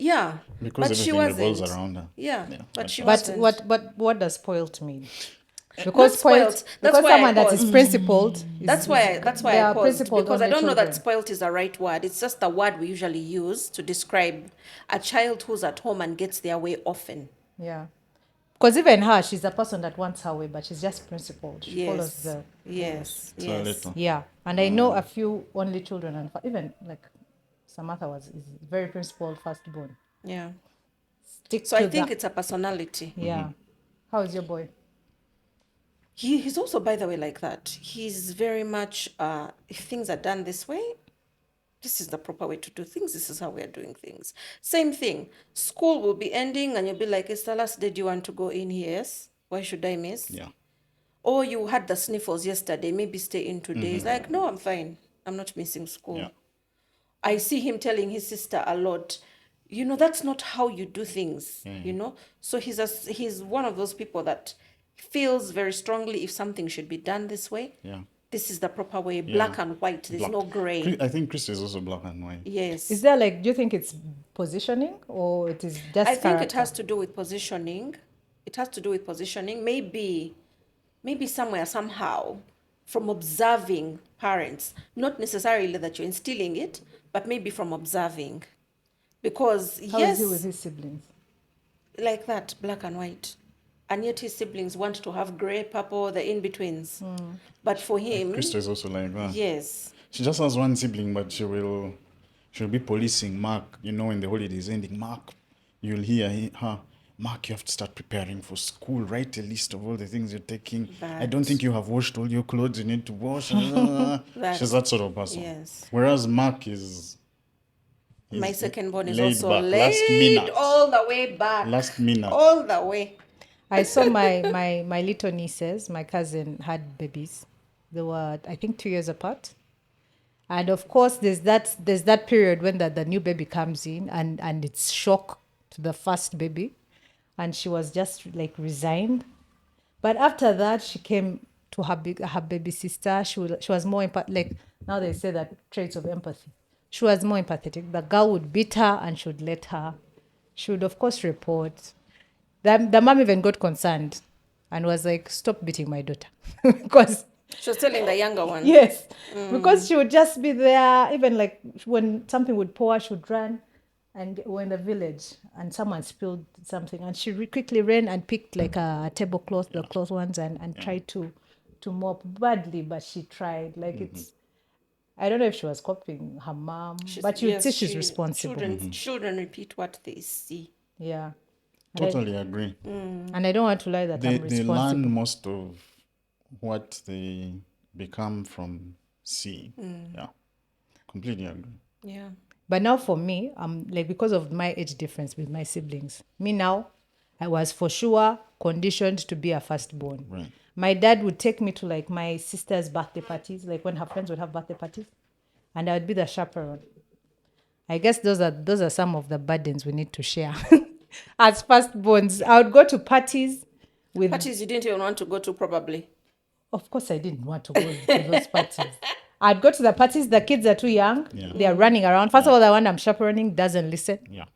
[SPEAKER 3] Because
[SPEAKER 1] she
[SPEAKER 3] everything revolves
[SPEAKER 1] wasn't.
[SPEAKER 3] around her.
[SPEAKER 1] Yeah,
[SPEAKER 3] Yeah,
[SPEAKER 1] but she
[SPEAKER 2] But
[SPEAKER 1] wasn't.
[SPEAKER 2] what does spoiled mean?
[SPEAKER 1] Not
[SPEAKER 2] Because
[SPEAKER 1] spoiled. That's
[SPEAKER 2] because
[SPEAKER 1] why I
[SPEAKER 2] someone that is
[SPEAKER 1] paused.
[SPEAKER 2] principled.
[SPEAKER 1] That's why
[SPEAKER 2] they
[SPEAKER 1] I
[SPEAKER 2] are
[SPEAKER 1] paused,
[SPEAKER 2] principled
[SPEAKER 1] because I
[SPEAKER 2] only
[SPEAKER 1] don't know that
[SPEAKER 2] children.
[SPEAKER 1] spoilt is the right word. It's just the word we usually use to describe a child who's at home and gets their way often.
[SPEAKER 2] Yeah. Because even her, she's a person that wants her way, but she's just principled. She follows
[SPEAKER 1] Yes.
[SPEAKER 2] the
[SPEAKER 1] Yes.
[SPEAKER 3] So
[SPEAKER 1] Yes.
[SPEAKER 3] little.
[SPEAKER 2] Yeah. And I know a few only children, and even like Samantha is very principled firstborn.
[SPEAKER 1] Yeah.
[SPEAKER 2] Stick
[SPEAKER 1] So
[SPEAKER 2] to
[SPEAKER 1] I think
[SPEAKER 2] that.
[SPEAKER 1] it's a personality.
[SPEAKER 2] Yeah. How is your boy?
[SPEAKER 1] He's also, by the way, like that. He's very much, if things are done this way, this is the proper way to do things. This is how we are doing things. Same thing. School will be ending and you'll be like, it's the last day. Do you want to go in? Yes. Why should I miss?
[SPEAKER 3] Yeah.
[SPEAKER 1] Or you had the sniffles yesterday, maybe stay in today. It's like, no, I'm fine. I'm not missing school.
[SPEAKER 3] Yeah.
[SPEAKER 1] I see him telling his sister a lot, that's not how you do things, So he's one of those people that feels very strongly if something should be done this way.
[SPEAKER 3] Yeah.
[SPEAKER 1] This is the proper way,
[SPEAKER 3] Yeah.
[SPEAKER 1] black and white. There's
[SPEAKER 3] Black.
[SPEAKER 1] no gray.
[SPEAKER 3] I think Chris is also black and white.
[SPEAKER 1] Yes.
[SPEAKER 2] Is there like, do you think it's positioning or it is just
[SPEAKER 1] I think it
[SPEAKER 2] character?
[SPEAKER 1] has to do with positioning. It has to do with positioning. Maybe somewhere, somehow, from observing parents, not necessarily that you're instilling it, but maybe from observing. Because,
[SPEAKER 2] How
[SPEAKER 1] yes,
[SPEAKER 2] is he with his siblings?
[SPEAKER 1] like that, black and white. And yet his siblings want to have gray, purple, the in-betweens. But for him,
[SPEAKER 3] Krista is also like that.
[SPEAKER 1] yes.
[SPEAKER 3] She just has one sibling, but she'll be policing Mark, when the holiday is ending. Mark, you'll hear her, Mark, you have to start preparing for school. Write a list of all the things you're taking. I don't think you have washed all your clothes you need to wash. She's that sort of person.
[SPEAKER 1] Yes.
[SPEAKER 3] Whereas Mark is
[SPEAKER 1] My second born is
[SPEAKER 3] laid
[SPEAKER 1] also
[SPEAKER 3] back,
[SPEAKER 1] laid
[SPEAKER 3] last minute.
[SPEAKER 1] all the way back.
[SPEAKER 3] Last minute.
[SPEAKER 1] All the way.
[SPEAKER 2] I saw my little nieces, my cousin had babies. They were, I think, 2 years apart. And of course, there's that period when the new baby comes in and it's shock to the first baby. And she was just like resigned. But after that, she came to her baby sister. She was more like now they say that traits of empathy. She was more empathetic. The girl would beat her and she would let her. She would of course report. The mom even got concerned and was like, "Stop beating my daughter," because
[SPEAKER 1] She was telling the younger one.
[SPEAKER 2] yes, because she would just be there. Even like when something would pour, she would run. And we're in the village and someone spilled something and she quickly ran and picked like a tablecloth, the cloth ones, and tried to mop badly, but she tried. Like it's, I don't know if she was copying her mom, but you'd see she's responsible.
[SPEAKER 1] Children repeat what they see.
[SPEAKER 2] Yeah.
[SPEAKER 3] Totally agree.
[SPEAKER 2] And I don't want to lie that I'm
[SPEAKER 3] They
[SPEAKER 2] responsible.
[SPEAKER 3] learn most of what they become from seeing. Yeah. Completely agree.
[SPEAKER 1] Yeah.
[SPEAKER 2] But now for me, like because of my age difference with my siblings, me now, I was for sure conditioned to be a firstborn.
[SPEAKER 3] Right.
[SPEAKER 2] My dad would take me to like my sister's birthday parties, like when her friends would have birthday parties, and I would be the chaperone. I guess those are some of the burdens we need to share. As firstborns, I would go to parties with.
[SPEAKER 1] Parties you didn't even want to go to, probably.
[SPEAKER 2] Of course, I didn't want to go to those parties. I'd go to the parties. The kids are too young.
[SPEAKER 3] Yeah.
[SPEAKER 2] They are running around. First of all, the one I'm chaperoning doesn't listen.
[SPEAKER 3] Yeah.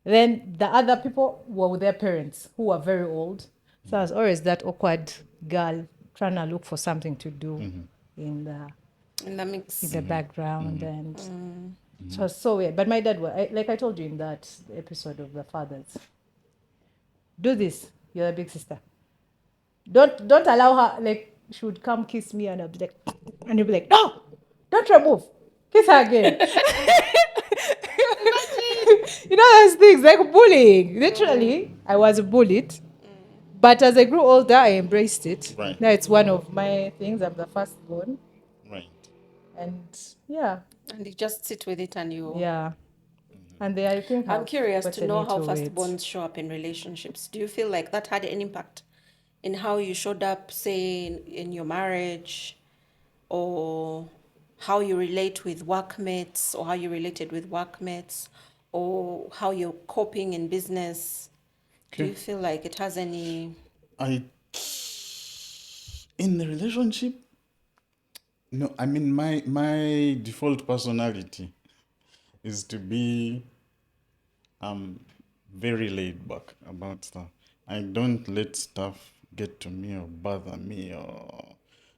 [SPEAKER 2] Then the other people were with their parents who were very old. So I was always that awkward girl trying to look for something to do in
[SPEAKER 1] In the mix.
[SPEAKER 2] the background. And it was so weird. But my dad, like I told you in that episode of The Fathers, do this. You're the big sister. Don't allow her, like, she would come kiss me and I'd be like, and you'd be like, no, don't remove. Kiss her again. Those things like bullying. Literally, I was bullied. But as I grew older, I embraced it.
[SPEAKER 3] Right.
[SPEAKER 2] Now it's one of my things. I'm the firstborn.
[SPEAKER 3] Right.
[SPEAKER 2] And yeah.
[SPEAKER 1] And you just sit with it and you.
[SPEAKER 2] Yeah. And they, I think,
[SPEAKER 1] I'm curious to know how
[SPEAKER 2] gotten into it.
[SPEAKER 1] firstborns show up in relationships. Do you feel like that had an impact in how you showed up, say, in your marriage, or how you relate with workmates, or how you related with workmates, or how you're coping in business? Do you feel like it has any?
[SPEAKER 3] In the relationship, no, I mean my default personality is to be very laid back about stuff. I don't let stuff get to me or bother me, or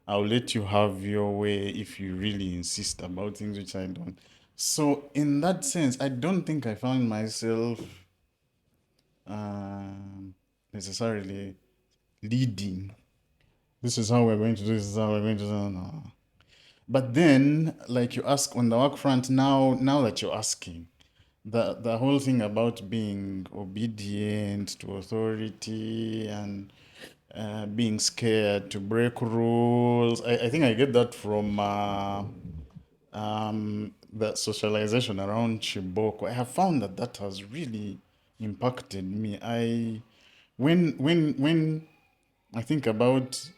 [SPEAKER 3] I'll let you have your way if you really insist about things which I don't. So in that sense, I don't think I found myself necessarily leading. This is how we're going to do this, is how we're going to do. No. But then, like you ask on the work front, now that you're asking, the whole thing about being obedient to authority and being scared to break rules, I think I get that from the socialization around Chiboko. I have found that has really impacted me. When I think about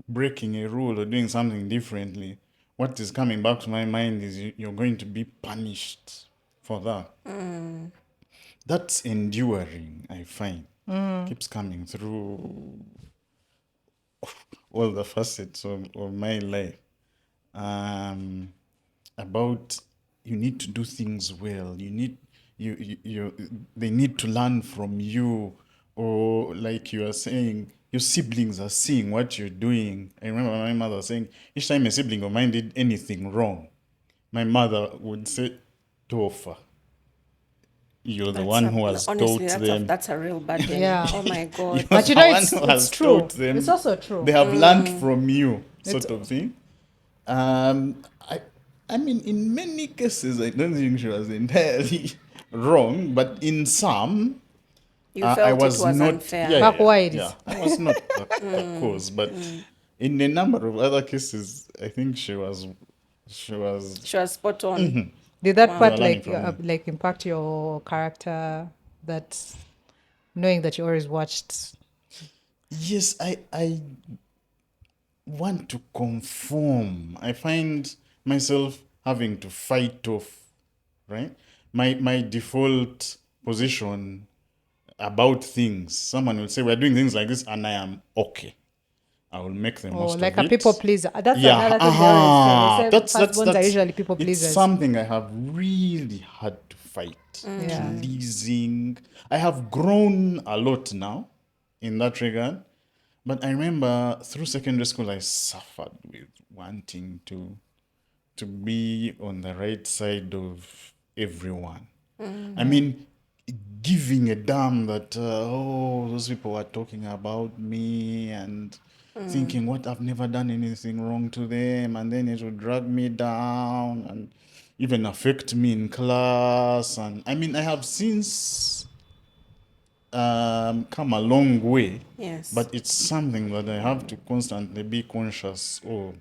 [SPEAKER 3] breaking a rule or doing something differently, what is coming back to my mind is you're going to be punished for that. That's enduring, I find. Keeps coming through all the facets of my life. Um, about you need to do things well. They need to learn from you, or like you are saying, your siblings are seeing what you're doing. I remember my mother saying, each time a sibling of mine did anything wrong, my mother would say, Tofa, you're the one who has
[SPEAKER 1] honestly,
[SPEAKER 3] taught them.
[SPEAKER 1] that's a real burden.
[SPEAKER 2] Yeah.
[SPEAKER 1] Oh my
[SPEAKER 3] You're
[SPEAKER 1] God.
[SPEAKER 2] But
[SPEAKER 3] the one who
[SPEAKER 2] it's
[SPEAKER 3] has
[SPEAKER 2] true.
[SPEAKER 3] taught them.
[SPEAKER 2] It's also true.
[SPEAKER 3] They have learned from you,
[SPEAKER 2] It's
[SPEAKER 3] sort of thing. Um, I, I mean, in many cases, I don't think she was entirely wrong, but in some,
[SPEAKER 1] You
[SPEAKER 3] I
[SPEAKER 1] felt it
[SPEAKER 3] was
[SPEAKER 1] was
[SPEAKER 3] not.
[SPEAKER 1] unfair.
[SPEAKER 3] Yeah,
[SPEAKER 2] Back
[SPEAKER 3] yeah,
[SPEAKER 2] why it
[SPEAKER 3] yeah.
[SPEAKER 2] is.
[SPEAKER 3] I was not the cause, but in a number of other cases, I think she was.
[SPEAKER 1] She was spot on.
[SPEAKER 2] Did that
[SPEAKER 1] Wow.
[SPEAKER 3] We were
[SPEAKER 2] part
[SPEAKER 3] learning from her.
[SPEAKER 2] like impact your character? That knowing that you always watched.
[SPEAKER 3] Yes, I want to conform. I find myself having to fight off, right? My default position about things. Someone will say, we're doing things like this, and I am okay. I will make the
[SPEAKER 2] Or
[SPEAKER 3] most
[SPEAKER 2] like
[SPEAKER 3] of
[SPEAKER 2] a people
[SPEAKER 3] it.
[SPEAKER 2] pleaser. That's
[SPEAKER 3] Yeah,
[SPEAKER 2] another thing they always say. They say firstborns are
[SPEAKER 3] that's
[SPEAKER 2] usually people
[SPEAKER 3] it's
[SPEAKER 2] pleasers.
[SPEAKER 3] something I have really had to fight.
[SPEAKER 2] Yeah.
[SPEAKER 3] Pleasing. I have grown a lot now in that regard. But I remember through secondary school I suffered with wanting to be on the right side of everyone. I mean, giving a damn that, those people were talking about me and thinking, what, I've never done anything wrong to them. And then it would drag me down and even affect me in class. And I mean, I have since come a long way,
[SPEAKER 1] Yes.
[SPEAKER 3] but it's something that I have to constantly be conscious of.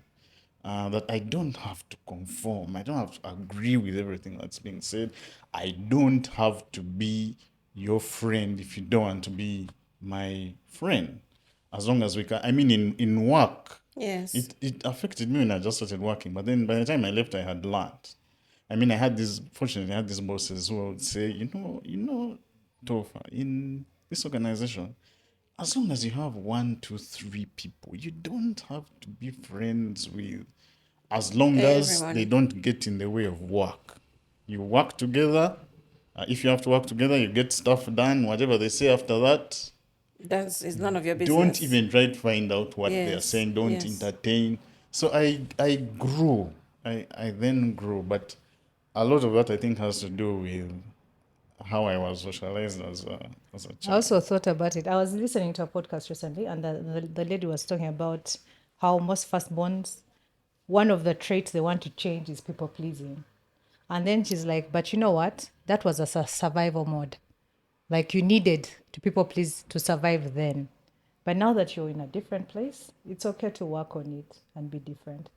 [SPEAKER 3] That I don't have to conform. I don't have to agree with everything that's being said. I don't have to be your friend if you don't want to be my friend. As long as we can. I mean, in work,
[SPEAKER 1] Yes.
[SPEAKER 3] it affected me when I just started working. But then by the time I left, I had learned. I mean, fortunately, I had these bosses who would say, Tofa, in this organization, as long as you have 1, 2, 3 people, you don't have to be friends with, as long as they
[SPEAKER 1] Everyone.
[SPEAKER 3] don't get in the way of work. You work together. If you have to work together, you get stuff done. Whatever they say after that,
[SPEAKER 1] It's none of your
[SPEAKER 3] don't
[SPEAKER 1] business.
[SPEAKER 3] even try to find out what they are
[SPEAKER 1] Yes.
[SPEAKER 3] saying. Don't
[SPEAKER 1] Yes.
[SPEAKER 3] entertain. So I grew. I then grew, but a lot of that I think has to do with how I was socialized as a
[SPEAKER 2] I
[SPEAKER 3] child.
[SPEAKER 2] also thought about it. I was listening to a podcast recently, and the lady was talking about how most firstborns, one of the traits they want to change is people pleasing. And then she's like, but you know what? That was a survival mode. Like you needed to people please to survive then. But now that you're in a different place, it's okay to work on it and be different.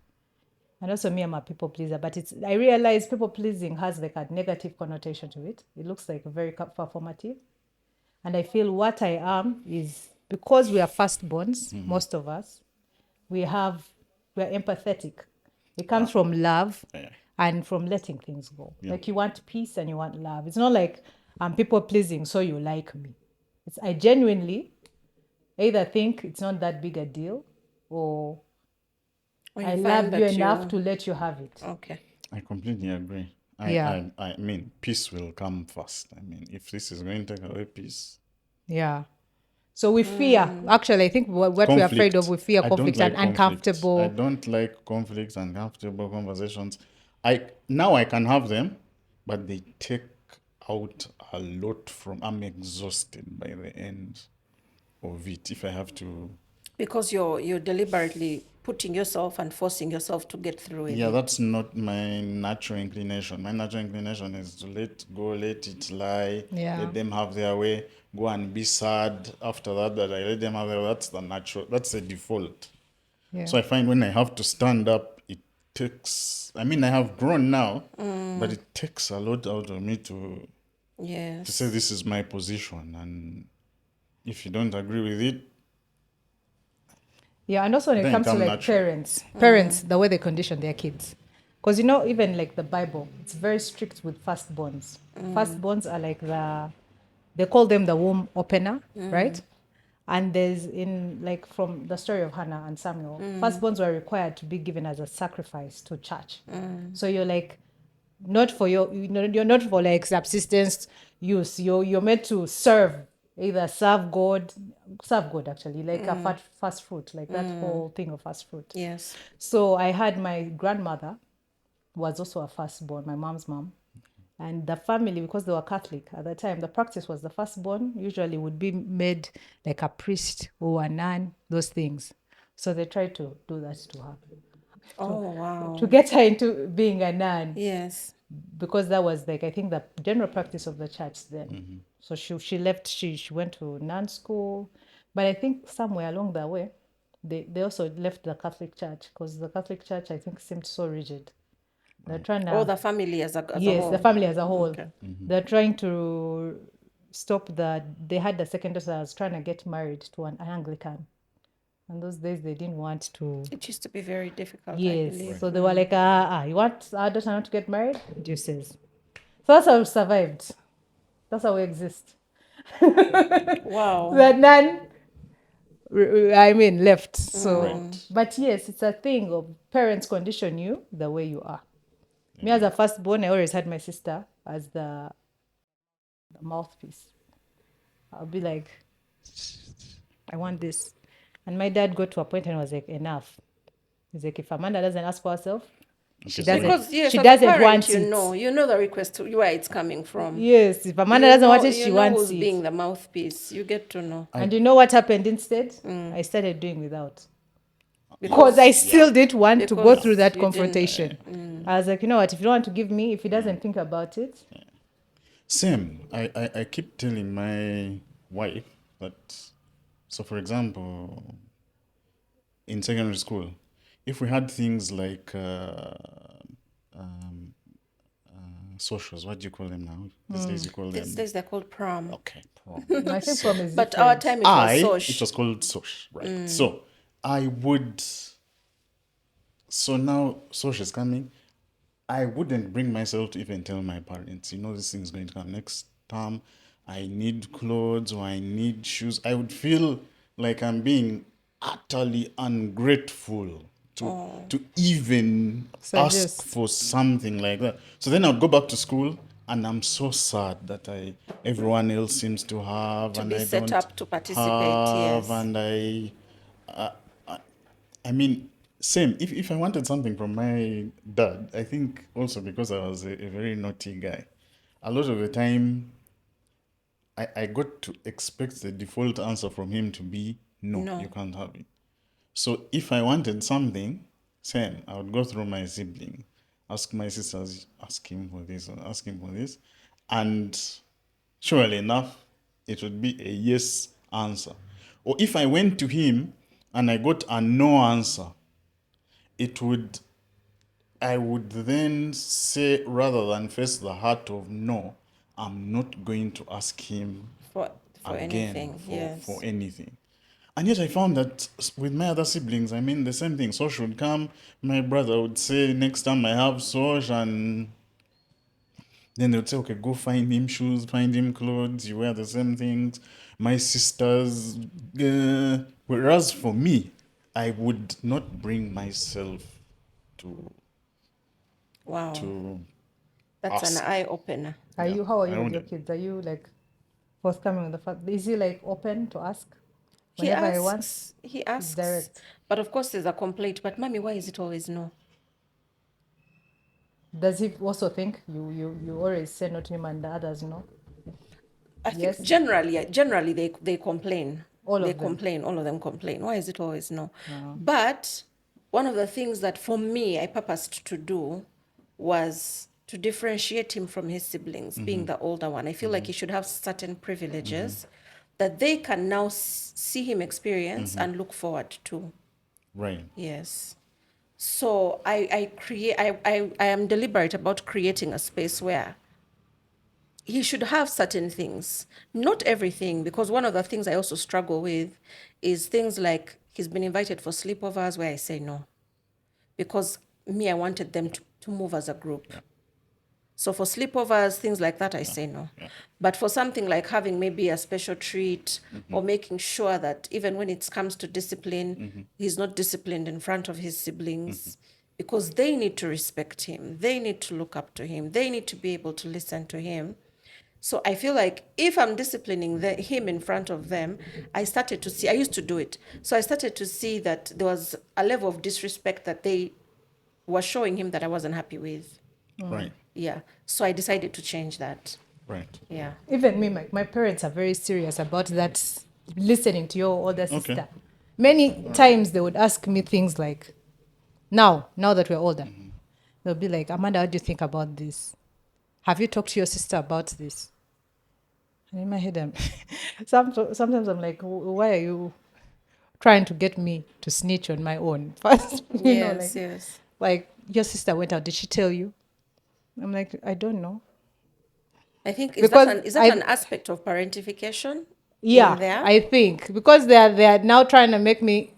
[SPEAKER 2] And also me, I'm a people pleaser, but I realize people pleasing has like a negative connotation to it. It looks like very performative. And I feel what I am is because we are firstborns, most of us, we're empathetic. It comes from love
[SPEAKER 3] Yeah.
[SPEAKER 2] and from letting things go.
[SPEAKER 3] Yeah.
[SPEAKER 2] Like you want peace and you want love. It's not like I'm people pleasing, so you like me. I genuinely either think it's not that big a deal or
[SPEAKER 1] Or
[SPEAKER 2] I
[SPEAKER 1] you find
[SPEAKER 2] love you
[SPEAKER 1] that
[SPEAKER 2] enough
[SPEAKER 1] you
[SPEAKER 2] to let you have it.
[SPEAKER 1] okay.
[SPEAKER 3] I completely agree.
[SPEAKER 2] Yeah.
[SPEAKER 3] I mean, peace will come first. I mean, if this is going to take away peace,
[SPEAKER 2] Yeah. So we fear, actually, I think what we're afraid of,
[SPEAKER 3] conflict.
[SPEAKER 2] we fear
[SPEAKER 3] I don't
[SPEAKER 2] conflict and
[SPEAKER 3] like conflict. I
[SPEAKER 2] uncomfortable.
[SPEAKER 3] don't like conflicts and uncomfortable conversations. I can have them, but they take out a lot from. I'm exhausted by the end of it. If I have to,
[SPEAKER 1] Because you're deliberately putting yourself and forcing yourself to get through with
[SPEAKER 3] yeah,
[SPEAKER 1] it.
[SPEAKER 3] that's not my natural inclination. My natural inclination is to let go, let it lie,
[SPEAKER 2] Yeah.
[SPEAKER 3] let them have their way, go and be sad after that, that I let them have their way. That's the default.
[SPEAKER 2] Yeah.
[SPEAKER 3] So I find when I have to stand up, it takes, I mean, I have grown now, but it takes a lot out of me to
[SPEAKER 1] Yes.
[SPEAKER 3] say this is my position. And if you don't agree with it,
[SPEAKER 2] Yeah, and also when it
[SPEAKER 3] Then
[SPEAKER 2] comes to
[SPEAKER 3] come
[SPEAKER 2] like
[SPEAKER 3] natural.
[SPEAKER 2] parents, the way they condition their kids. Because even like the Bible, it's very strict with firstborns. Firstborns are like they call them the womb opener, right? And there's in like from the story of Hannah and Samuel, firstborns were required to be given as a sacrifice to church. So you're like not for you're not for like subsistence use. You're meant to either serve God actually, like a fast fruit, like that whole thing of fast fruit.
[SPEAKER 1] Yes.
[SPEAKER 2] So I had my grandmother was also a firstborn, my mom's mom. And the family, because they were Catholic at the time, the practice was the firstborn usually would be made like a priest or a nun, those things. So they tried to do that to her.
[SPEAKER 1] Oh, wow.
[SPEAKER 2] To get her into being a nun,
[SPEAKER 1] Yes.
[SPEAKER 2] because that was like I think the general practice of the church then. So she left. She went to nun school, but I think somewhere along the way, they also left the Catholic Church because the Catholic Church I think seemed so rigid. They're trying
[SPEAKER 1] Or
[SPEAKER 2] to
[SPEAKER 1] the family as a
[SPEAKER 2] yes,
[SPEAKER 1] whole.
[SPEAKER 2] the family as a whole.
[SPEAKER 1] Okay.
[SPEAKER 2] They're trying to stop the. They had the second daughter that was trying to get married to an Anglican. And those days they didn't want to.
[SPEAKER 1] It used to be very difficult, I
[SPEAKER 2] Yes.
[SPEAKER 1] believe.
[SPEAKER 2] So they were like, you want our daughter not to get married? Deuces. So that's how we survived. That's how we exist.
[SPEAKER 1] Wow.
[SPEAKER 2] That none, left. So,
[SPEAKER 3] Right.
[SPEAKER 2] but yes, it's a thing of parents condition you the way you are. Me as a firstborn, I always had my sister as the mouthpiece. I'll be like, I want this. And my dad got to a point and was like, enough. He's like, if Amanda doesn't ask for herself, she
[SPEAKER 3] Okay, so
[SPEAKER 2] doesn't.
[SPEAKER 1] Because yes,
[SPEAKER 2] She
[SPEAKER 1] as a
[SPEAKER 2] doesn't
[SPEAKER 1] parent,
[SPEAKER 2] want
[SPEAKER 1] you
[SPEAKER 2] it.
[SPEAKER 1] know the request, where it's coming from.
[SPEAKER 2] Yes, if Amanda
[SPEAKER 1] You
[SPEAKER 2] doesn't want
[SPEAKER 1] know-
[SPEAKER 2] it,
[SPEAKER 1] you
[SPEAKER 2] she
[SPEAKER 1] know
[SPEAKER 2] wants
[SPEAKER 1] who's
[SPEAKER 2] it.
[SPEAKER 1] being the mouthpiece. You get to know.
[SPEAKER 2] And you know what happened instead? I started doing without.
[SPEAKER 1] Because
[SPEAKER 2] Because I still didn't want to go
[SPEAKER 1] Because
[SPEAKER 2] through that
[SPEAKER 1] you didn't-
[SPEAKER 2] confrontation. I was like, you know what? If you don't want to give me, if he doesn't think about it,
[SPEAKER 3] same. I keep telling my wife that, so for example, in secondary school, if we had things like um, socials, what do you call them now? These days you call
[SPEAKER 1] these
[SPEAKER 3] them.
[SPEAKER 1] days they're called prom.
[SPEAKER 3] Okay, prom.
[SPEAKER 2] I think from is
[SPEAKER 1] But our
[SPEAKER 2] different.
[SPEAKER 1] time it was
[SPEAKER 3] It
[SPEAKER 1] sosh.
[SPEAKER 3] was called Sosh, right? So I would, so now Sosh is coming. I wouldn't bring myself to even tell my parents, this thing is going to come next term. I need clothes or I need shoes. I would feel like I'm being utterly ungrateful to even ask
[SPEAKER 2] Suggest.
[SPEAKER 3] for something like that. So then I'd go back to school and I'm so sad that everyone else seems to have
[SPEAKER 1] To
[SPEAKER 3] and
[SPEAKER 1] be
[SPEAKER 3] I
[SPEAKER 1] set
[SPEAKER 3] don't
[SPEAKER 1] up to participate,
[SPEAKER 3] have,
[SPEAKER 1] yes.
[SPEAKER 3] and I mean, same. If I wanted something from my dad, I think also because I was a very naughty guy, a lot of the time I got to expect the default answer from him to be no,
[SPEAKER 1] No.
[SPEAKER 3] you can't have it. So if I wanted something, same, I would go through my sibling, ask my sisters, ask him for this, or ask him for this. And surely enough, it would be a yes answer. Or if I went to him and I got a no answer, it would I would then say, rather than face the heart of no, I'm not going to ask him
[SPEAKER 1] For
[SPEAKER 3] again
[SPEAKER 1] anything,
[SPEAKER 3] for
[SPEAKER 1] yes.
[SPEAKER 3] anything. And yet I found that with my other siblings, I mean the same thing. Sosh would come, my brother would say next time I have Sosh, and then they would say, okay, go find him shoes, find him clothes, you wear the same things. My sisters, whereas for me, I would not bring myself to
[SPEAKER 1] Wow.
[SPEAKER 3] to
[SPEAKER 1] That's an
[SPEAKER 3] ask.
[SPEAKER 1] eye opener.
[SPEAKER 2] How are
[SPEAKER 3] I
[SPEAKER 2] you with your
[SPEAKER 3] wouldn't.
[SPEAKER 2] kids? Are you like forthcoming with the fact? Is he like open to ask
[SPEAKER 1] He
[SPEAKER 2] whenever he wants?
[SPEAKER 1] asks.
[SPEAKER 2] direct.
[SPEAKER 1] But of course there's a complaint. But mommy, why is it always no?
[SPEAKER 2] Does he also think you always say no to him and the others no?
[SPEAKER 1] I think
[SPEAKER 2] Yes.
[SPEAKER 1] generally they complain.
[SPEAKER 2] All
[SPEAKER 1] They
[SPEAKER 2] of them.
[SPEAKER 1] complain. All of them complain. Why is it always no? But one of the things that for me I purposed to do was to differentiate him from his siblings, being the older one. I feel like he should have certain privileges that they can now see him experience and look forward to.
[SPEAKER 3] Right.
[SPEAKER 1] Yes. So I am deliberate about creating a space where he should have certain things, not everything, because one of the things I also struggle with is things like He's been invited for sleepovers where I say no. Because me, I wanted them to move as a group. So for sleepovers, things like that, I say no. But for something like having maybe a special treat or making sure that even when it comes to discipline, he's not disciplined in front of his siblings because they need to respect him. They need to look up to him. They need to be able to listen to him. So I feel like if I'm disciplining him in front of them, I used to do it. So I started to see that there was a level of disrespect that they were showing him that I wasn't happy with.
[SPEAKER 3] Right.
[SPEAKER 1] Yeah. So I decided to change that.
[SPEAKER 3] Right.
[SPEAKER 1] Yeah.
[SPEAKER 2] Even me, my parents are very serious about that, listening to your older
[SPEAKER 3] Okay.
[SPEAKER 2] sister. Many times they would ask me things like, now that we're older, they'll be like, Amanda, what do you think about this? Have you talked to your sister about this? And in my head, sometimes I'm like, why are you trying to get me to snitch on my own? First,
[SPEAKER 1] Yes, yes.
[SPEAKER 2] like your sister went out. Did she tell you? I'm like, I don't know.
[SPEAKER 1] I think
[SPEAKER 2] Because
[SPEAKER 1] is that an aspect of parentification
[SPEAKER 2] yeah,
[SPEAKER 1] in there?
[SPEAKER 2] I think because they are now trying to make me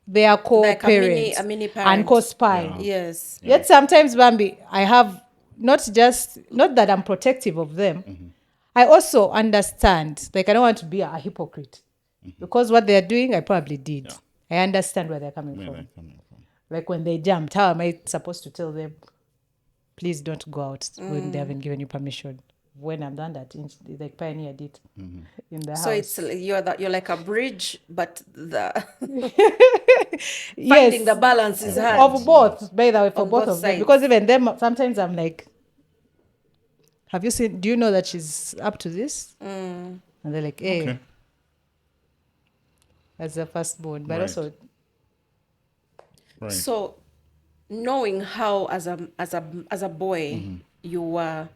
[SPEAKER 2] their
[SPEAKER 1] Like
[SPEAKER 2] co-parent
[SPEAKER 1] a mini
[SPEAKER 2] and
[SPEAKER 1] parent.
[SPEAKER 2] co-spy.
[SPEAKER 3] Yeah.
[SPEAKER 1] Yes.
[SPEAKER 2] Yet sometimes, Bambi, I have not that I'm protective of them. I also understand. Like I don't want to be a hypocrite because what they are doing, I probably did.
[SPEAKER 3] Yeah.
[SPEAKER 2] I understand where they're coming
[SPEAKER 3] Where
[SPEAKER 2] from.
[SPEAKER 3] they're coming from.
[SPEAKER 2] Like when they jumped, how am I supposed to tell them, please don't go out when they haven't given you permission? When I'm done that, like pioneered it in the
[SPEAKER 1] So
[SPEAKER 2] house.
[SPEAKER 1] you're like a bridge, but the
[SPEAKER 2] Yes,
[SPEAKER 1] finding the balance is hard
[SPEAKER 2] of both, by the way, for
[SPEAKER 1] on
[SPEAKER 2] both
[SPEAKER 1] both
[SPEAKER 2] of them.
[SPEAKER 1] sides.
[SPEAKER 2] Because even them, sometimes I'm like, have you seen, do you know that she's up to this? And they're like, hey,
[SPEAKER 3] Okay.
[SPEAKER 2] as a firstborn. But
[SPEAKER 3] Right.
[SPEAKER 2] also,
[SPEAKER 3] Right.
[SPEAKER 1] So knowing how as a boy you were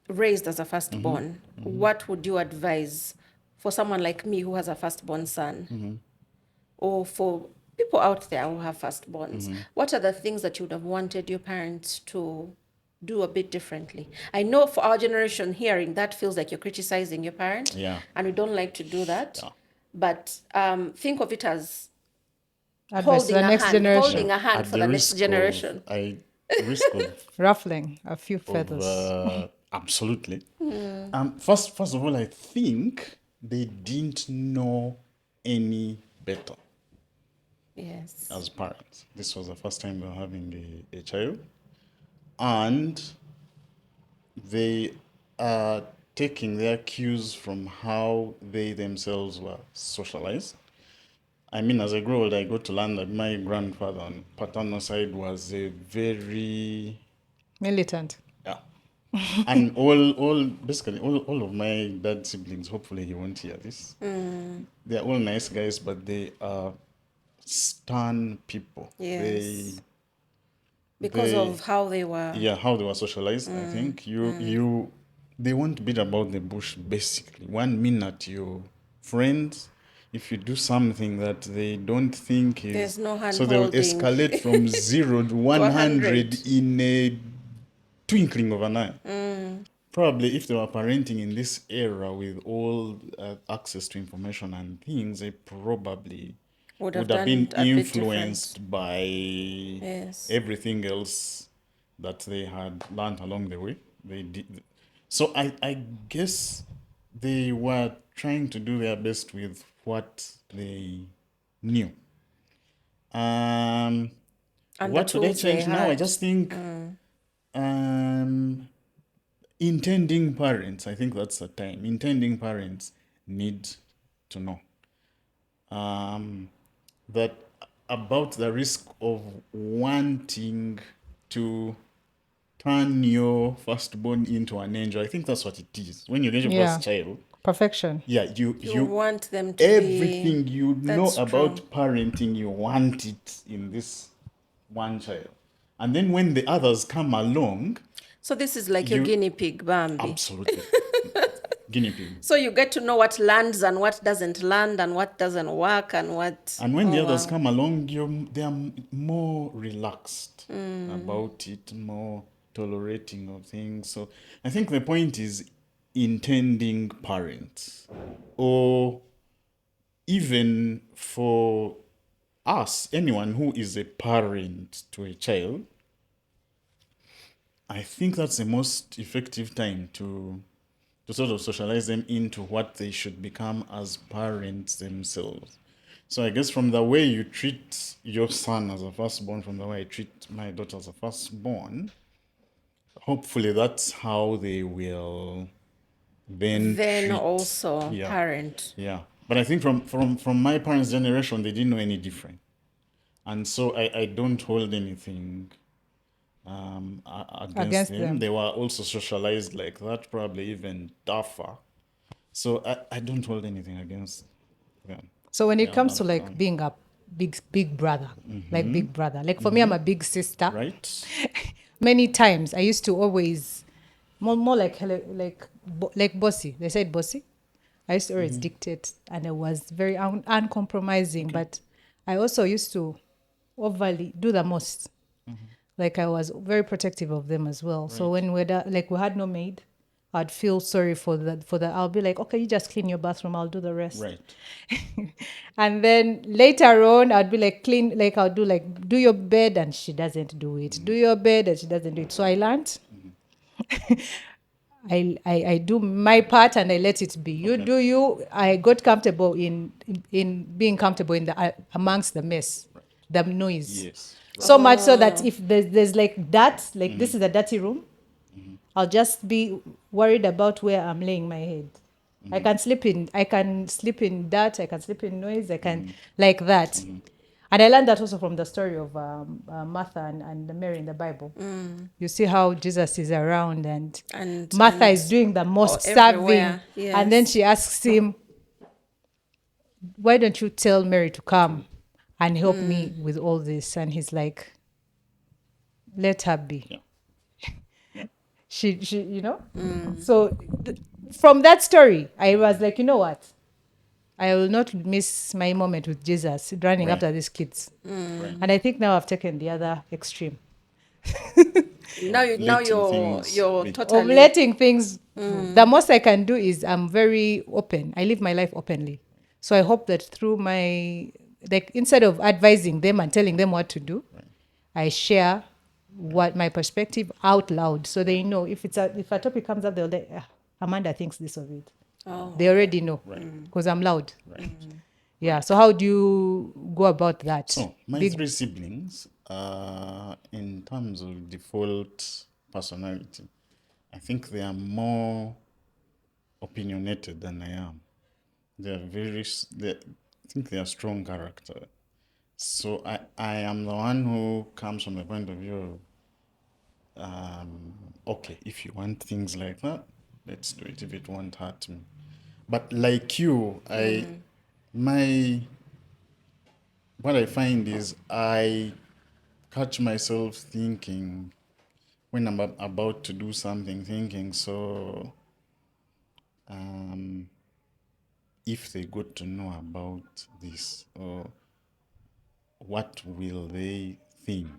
[SPEAKER 1] raised as a firstborn, what would you advise for someone like me who has a firstborn son? Or for people out there who have firstborns, what are the things that you would have wanted your parents to do a bit differently? I know for our generation, hearing that feels like you're criticizing your parent,
[SPEAKER 3] Yeah.
[SPEAKER 1] and we don't like to do that.
[SPEAKER 3] Yeah.
[SPEAKER 1] But
[SPEAKER 2] advice
[SPEAKER 1] think of it as
[SPEAKER 2] to the next generation,
[SPEAKER 1] holding a hand
[SPEAKER 3] At
[SPEAKER 1] for
[SPEAKER 3] the
[SPEAKER 1] the next
[SPEAKER 3] risk
[SPEAKER 1] generation.
[SPEAKER 3] risk
[SPEAKER 2] ruffling a few
[SPEAKER 3] of
[SPEAKER 2] feathers.
[SPEAKER 3] absolutely. First of all, I think they didn't know any better
[SPEAKER 1] Yes.
[SPEAKER 3] as parents. This was the first time they were having a child, and they are taking their cues from how they themselves were socialized. I mean, as I grew old, I got to learn that my grandfather on paternal side was a very,
[SPEAKER 2] Militant.
[SPEAKER 3] yeah. And basically all of my dad's siblings, hopefully he won't hear this. They're all nice guys, but they are stern people.
[SPEAKER 1] Yes. Because
[SPEAKER 3] They
[SPEAKER 1] of how they were.
[SPEAKER 3] yeah, how they were socialized. I think they won't beat about the bush. Basically, 1 minute your friends, if you do something that they don't think is,
[SPEAKER 1] There's no hand
[SPEAKER 3] so they will
[SPEAKER 1] holding
[SPEAKER 3] escalate from 0 to
[SPEAKER 1] to
[SPEAKER 3] 100
[SPEAKER 1] 100.
[SPEAKER 3] in a twinkling of an eye. Probably if they were parenting in this era with all access to information and things, they probably
[SPEAKER 1] Would have
[SPEAKER 3] would have
[SPEAKER 1] done
[SPEAKER 3] been
[SPEAKER 1] a bit different.
[SPEAKER 3] influenced by
[SPEAKER 1] Yes.
[SPEAKER 3] everything else that they had learned along the way. They did. So I guess they were trying to do their best with what they knew.
[SPEAKER 1] And the
[SPEAKER 3] What would I
[SPEAKER 1] tools they
[SPEAKER 3] change now? I
[SPEAKER 1] had.
[SPEAKER 3] just think intending parents, I think that's the time. Intending parents need to know that about the risk of wanting to turn your firstborn into an angel. I think that's what it is. When you get your
[SPEAKER 2] Yeah.
[SPEAKER 3] first child,
[SPEAKER 2] Perfection.
[SPEAKER 3] yeah,
[SPEAKER 1] You want them to
[SPEAKER 3] everything
[SPEAKER 1] be.
[SPEAKER 3] you know
[SPEAKER 1] That's
[SPEAKER 3] about
[SPEAKER 1] true.
[SPEAKER 3] parenting, you want it in this one child. And then when the others come along,
[SPEAKER 1] So this is like your
[SPEAKER 3] you
[SPEAKER 1] guinea pig, Bambi.
[SPEAKER 3] absolutely guinea pig.
[SPEAKER 1] So you get to know what lands and what doesn't land and what doesn't work and what.
[SPEAKER 3] And when the
[SPEAKER 1] Oh,
[SPEAKER 3] others
[SPEAKER 1] wow.
[SPEAKER 3] come along, they are more relaxed about it, more tolerating of things. So I think the point is intending parents or even for us, anyone who is a parent to a child, I think that's the most effective time to sort of socialize them into what they should become as parents themselves. So I guess from the way you treat your son as a firstborn, from the way I treat my daughter as a firstborn, hopefully that's how they will then
[SPEAKER 1] Then
[SPEAKER 3] treat.
[SPEAKER 1] also
[SPEAKER 3] Yeah,
[SPEAKER 1] parent.
[SPEAKER 3] yeah. But I think from my parents' generation, they didn't know any different, and so I don't hold anything against
[SPEAKER 2] Against
[SPEAKER 3] them.
[SPEAKER 2] them.
[SPEAKER 3] They were also socialized like that, probably even tougher. So I don't hold anything against them.
[SPEAKER 2] So when
[SPEAKER 3] They
[SPEAKER 2] it
[SPEAKER 3] are
[SPEAKER 2] comes
[SPEAKER 3] not
[SPEAKER 2] to
[SPEAKER 3] a
[SPEAKER 2] like
[SPEAKER 3] fan.
[SPEAKER 2] being a big brother, like big brother, like for me, I'm a big sister.
[SPEAKER 3] Right?
[SPEAKER 2] Many times I used to always more like bossy. They said bossy. I used to always dictate, and I was very uncompromising. But I also used to overly do the most. Like I was very protective of them as well. So
[SPEAKER 3] Right.
[SPEAKER 2] when we had no maid, I'd feel sorry for that. I'll be like, okay, you just clean your bathroom, I'll do the rest.
[SPEAKER 3] Right.
[SPEAKER 2] And then later on, I'd be like, clean, like I'll do like, do your bed, and she doesn't do it. Do your bed, and she doesn't do it. So I learned. I do my part and I let it be. You
[SPEAKER 3] Okay.
[SPEAKER 2] do you. I got comfortable in being comfortable in the amongst the mess, the noise.
[SPEAKER 3] Yes.
[SPEAKER 2] So much so that if there's like dirt, like this is a dirty room, I'll just be worried about where I'm laying my head. I can sleep in dirt, I can sleep in noise, I can like that. And I learned that also from the story of Martha and Mary in the Bible. You see how Jesus is around and Martha is doing the most serving.
[SPEAKER 1] everywhere.
[SPEAKER 2] And then
[SPEAKER 1] Yes.
[SPEAKER 2] she asks him, why don't you tell Mary to come and help me with all this? And he's like, let her be.
[SPEAKER 3] Yeah.
[SPEAKER 2] She So from that story, I was like, you know what? I will not miss my moment with Jesus running
[SPEAKER 3] Right.
[SPEAKER 2] after these kids.
[SPEAKER 3] Right.
[SPEAKER 2] And I think now I've taken the other extreme
[SPEAKER 1] Now
[SPEAKER 3] Letting things
[SPEAKER 1] you're
[SPEAKER 3] be.
[SPEAKER 2] of
[SPEAKER 1] totally
[SPEAKER 2] letting things. The most I can do is I'm very open. I live my life openly. So I hope that through my, like, instead of advising them and telling them what to do, I share what my perspective out loud, so they know if if a topic comes up, they'll like, Amanda thinks this of it. They already know because I'm loud.
[SPEAKER 3] Right.
[SPEAKER 2] Yeah. So how do you go about that?
[SPEAKER 3] So my
[SPEAKER 2] Big-
[SPEAKER 3] three siblings, in terms of default personality, I think they are more opinionated than I am. They are I think they are strong character. So I am the one who comes from the point of view of, okay, if you want things like that, let's do it if it won't hurt me. But like you, my what I find is I catch myself thinking when I'm about to do something, thinking, so um, if they got to know about this, or what will they think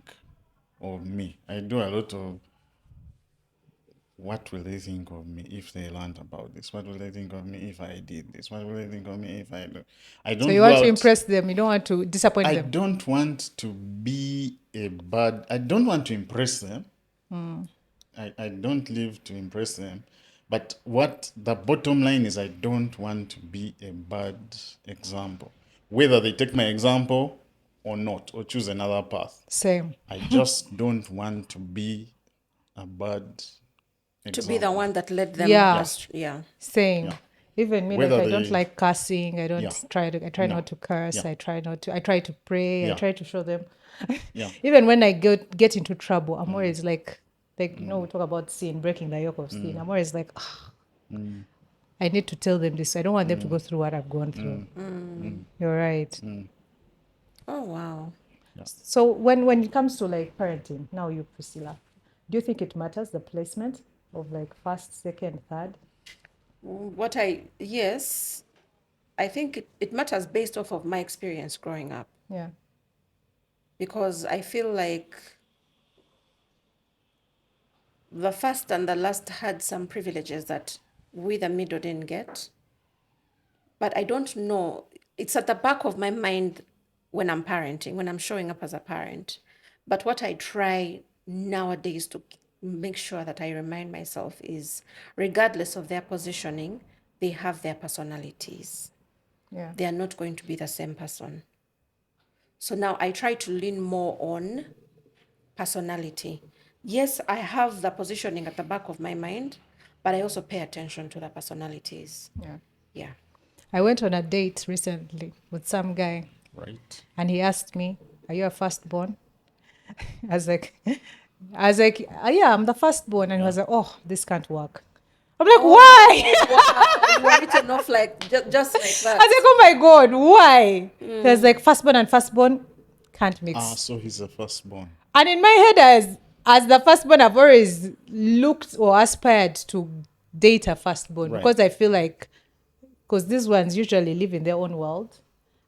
[SPEAKER 3] of me? I do a lot of what will they think of me if they learned about this? What will they think of me if I did this? What will they think of me if I do? I
[SPEAKER 2] so
[SPEAKER 3] don't
[SPEAKER 2] you
[SPEAKER 3] go
[SPEAKER 2] want to
[SPEAKER 3] out.
[SPEAKER 2] impress them. You don't want to disappoint
[SPEAKER 3] I
[SPEAKER 2] them.
[SPEAKER 3] don't want to be a bad. I don't want to impress them. I don't live to impress them. But what the bottom line is, I don't want to be a bad example. Whether they take my example or not, or choose another path.
[SPEAKER 2] Same.
[SPEAKER 3] I just don't want to be a bad
[SPEAKER 1] to be the
[SPEAKER 3] example.
[SPEAKER 1] one that led them
[SPEAKER 2] Yeah.
[SPEAKER 1] yeah.
[SPEAKER 2] Same.
[SPEAKER 3] Yeah.
[SPEAKER 2] Even me,
[SPEAKER 3] Whether
[SPEAKER 2] like I don't
[SPEAKER 3] they-
[SPEAKER 2] like cursing. I don't
[SPEAKER 3] Yeah.
[SPEAKER 2] I try
[SPEAKER 3] No.
[SPEAKER 2] not to curse.
[SPEAKER 3] Yeah.
[SPEAKER 2] I try to pray. I
[SPEAKER 3] Yeah.
[SPEAKER 2] try to show them.
[SPEAKER 3] Yeah.
[SPEAKER 2] Even when I get into trouble, I'm always like we talk about sin, breaking the yoke of sin. I'm always like, I need to tell them this. I don't want them to go through what I've gone through. You're right.
[SPEAKER 1] Oh wow.
[SPEAKER 2] So when it comes to like parenting, now you, Priscilla, do you think it matters the placement of like first, second, third?
[SPEAKER 1] Yes, I think it matters based off of my experience growing up,
[SPEAKER 2] Yeah.
[SPEAKER 1] because I feel like the first and the last had some privileges that we the middle didn't get. But I don't know it's at the back of my mind when I'm parenting, when I'm showing up as a parent. But what I try nowadays to make sure that I remind myself is, regardless of their positioning, they have their personalities.
[SPEAKER 2] Yeah.
[SPEAKER 1] They are not going to be the same person. So now I try to lean more on personality. Yes, I have the positioning at the back of my mind, but I also pay attention to the personalities.
[SPEAKER 2] Yeah.
[SPEAKER 1] Yeah.
[SPEAKER 2] I went on a date recently with some guy,
[SPEAKER 3] Right.
[SPEAKER 2] and he asked me, "Are you a firstborn?" I was like, "Yeah, I'm the firstborn." And he was like, "Oh, this can't work." I'm like, "Why?"
[SPEAKER 1] Wow, you were written off like just like
[SPEAKER 2] I was
[SPEAKER 1] that.
[SPEAKER 2] like, "Oh my God, why?" He was like, "Firstborn and firstborn can't mix."
[SPEAKER 3] So he's a firstborn.
[SPEAKER 2] And in my head, as the firstborn, I've always looked or aspired to date a firstborn,
[SPEAKER 3] Right.
[SPEAKER 2] because I feel like, because these ones usually live in their own world.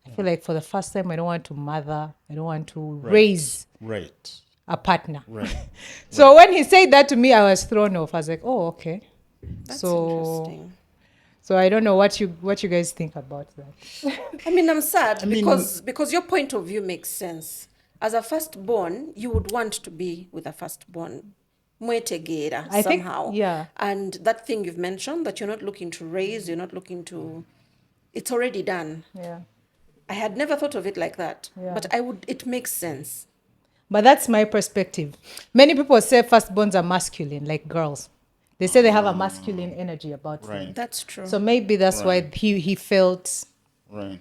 [SPEAKER 2] I feel like for the first time, I don't want to mother, I don't want to
[SPEAKER 3] Right.
[SPEAKER 2] raise
[SPEAKER 3] Right.
[SPEAKER 2] a partner.
[SPEAKER 3] Right.
[SPEAKER 2] So when he said that to me, I was thrown off. I was like, "Oh, okay."
[SPEAKER 1] That's
[SPEAKER 2] So
[SPEAKER 1] interesting.
[SPEAKER 2] so I don't know what you guys think about that.
[SPEAKER 1] I mean, I'm sad
[SPEAKER 3] I mean-
[SPEAKER 1] because your point of view makes sense. As a firstborn, you would want to be with a firstborn. Mwetegera
[SPEAKER 2] I think,
[SPEAKER 1] somehow.
[SPEAKER 2] yeah.
[SPEAKER 1] And that thing you've mentioned, that you're not looking to raise, you're not looking to, it's already done.
[SPEAKER 2] Yeah.
[SPEAKER 1] I had never thought of it like that.
[SPEAKER 2] Yeah.
[SPEAKER 1] But it makes sense.
[SPEAKER 2] But that's my perspective. Many people say firstborns are masculine, like girls. They say they have a masculine energy about them.
[SPEAKER 3] Right.
[SPEAKER 1] That's true.
[SPEAKER 2] So maybe that's why
[SPEAKER 3] Right.
[SPEAKER 2] he felt.
[SPEAKER 3] Right.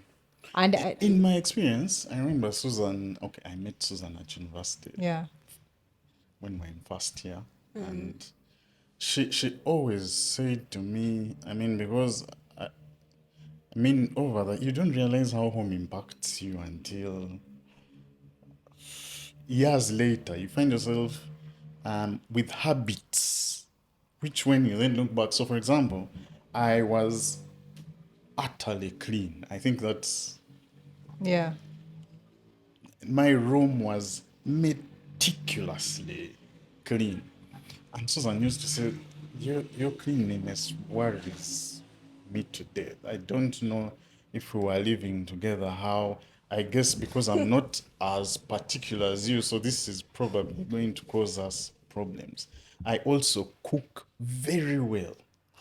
[SPEAKER 2] And
[SPEAKER 3] In my experience, I remember Susan. Okay, I met Susan at university
[SPEAKER 2] yeah,
[SPEAKER 3] when we were in first year, and she always said to me, I mean, because I mean, over that, you don't realize how home impacts you until years later. You find yourself with habits, which when you then look back. So, for example, I was utterly clean. I think that's
[SPEAKER 2] yeah,
[SPEAKER 3] my room was meticulously clean. And Susan used to say, your cleanliness worries me to death. I don't know if we were living together, how, I guess because I'm not as particular as you, so this is probably going to cause us problems. I also cook very well.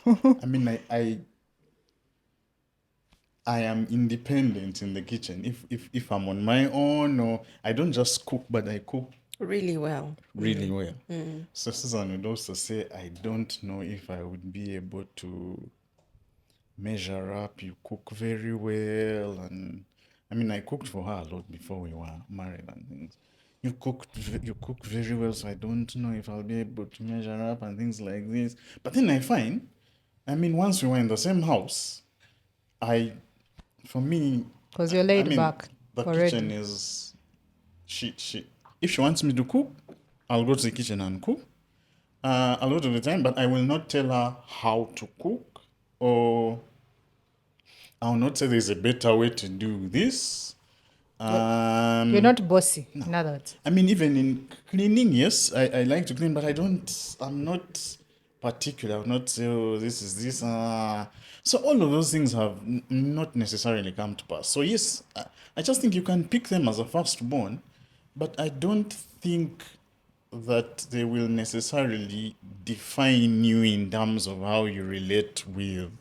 [SPEAKER 3] I mean, I am independent in the kitchen. If I'm on my own, or I don't just cook, but I cook
[SPEAKER 1] Really well.
[SPEAKER 3] really well. So Susan would also say, I don't know if I would be able to measure up. You cook very well, and I mean, I cooked for her a lot before we were married and things. You cook very well, so I don't know if I'll be able to measure up and things like this. But then I find, I mean, once we were in the same house, for me,
[SPEAKER 2] because you're
[SPEAKER 3] I
[SPEAKER 2] laid
[SPEAKER 3] mean,
[SPEAKER 2] back
[SPEAKER 3] the
[SPEAKER 2] already.
[SPEAKER 3] kitchen is, she, if she wants me to cook, I'll go to the kitchen and cook a lot of the time, but I will not tell her how to cook, or I'll not say there's a better way to do this.
[SPEAKER 2] You're not bossy, in other words.
[SPEAKER 3] I mean, even in cleaning, yes, I like to clean, but I'm not particular. I'm not say, oh, this is this. So all of those things have not necessarily come to pass. So yes, I just think you can pick them as a firstborn, but I don't think that they will necessarily define you in terms of how you relate with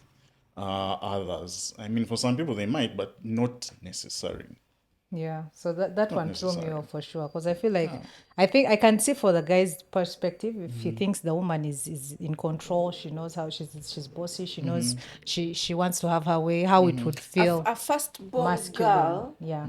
[SPEAKER 3] others. I mean, for some people they might, but not necessarily.
[SPEAKER 2] Yeah, so that
[SPEAKER 3] Not
[SPEAKER 2] one threw me
[SPEAKER 3] necessarily.
[SPEAKER 2] off for sure, because I feel like, I think I can see for the guy's perspective, if he thinks the woman is in control, she knows how she's bossy, she knows she wants to have her way, how it would feel
[SPEAKER 1] A firstborn
[SPEAKER 2] masculine.
[SPEAKER 1] girl,
[SPEAKER 2] Yeah,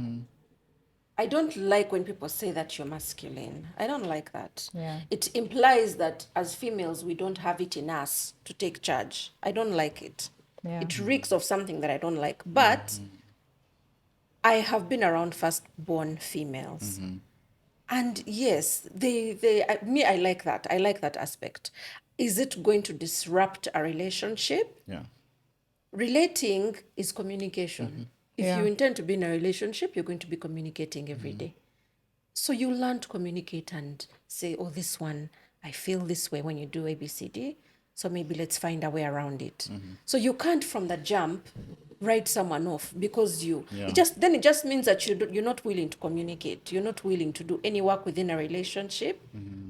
[SPEAKER 1] I don't like when people say that you're masculine. I don't like that.
[SPEAKER 2] Yeah.
[SPEAKER 1] It implies that as females, we don't have it in us to take charge. I don't like it.
[SPEAKER 2] Yeah.
[SPEAKER 1] It reeks of something that I don't like. But I have been around firstborn females. And yes, I like that. I like that aspect. Is it going to disrupt a relationship?
[SPEAKER 3] Yeah.
[SPEAKER 1] Relating is communication. If
[SPEAKER 2] Yeah.
[SPEAKER 1] you intend to be in a relationship, you're going to be communicating every day. So you learn to communicate and say, oh, this one, I feel this way when you do ABCD. So maybe let's find a way around it. So you can't from the jump write someone off because
[SPEAKER 3] Yeah.
[SPEAKER 1] it just means that you're not willing to communicate. You're not willing to do any work within a relationship,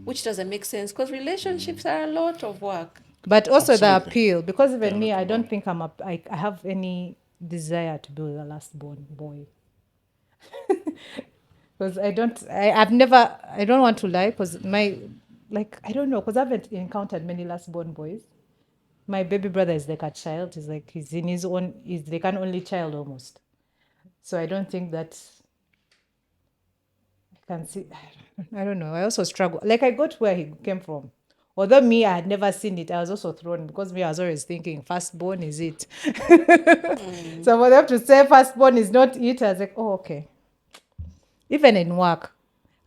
[SPEAKER 1] which doesn't make sense because relationships are a lot of work.
[SPEAKER 2] But also the
[SPEAKER 3] Absolutely.
[SPEAKER 2] appeal, because
[SPEAKER 3] Yeah,
[SPEAKER 2] even me,
[SPEAKER 3] lot
[SPEAKER 2] I
[SPEAKER 3] of
[SPEAKER 2] don't
[SPEAKER 3] work.
[SPEAKER 2] think I have any desire to be the last born boy. Because I don't want to lie, because I don't know, because I haven't encountered many last born boys. My baby brother is like a child. He's in his own, he's like an only child almost. So I don't think that I can see, I don't know. I also struggle. Like I got where he came from. Although me, I had never seen it, I was also thrown because me, I was always thinking, firstborn is it. So for them to say firstborn is not it, I was like, oh, okay. Even in work,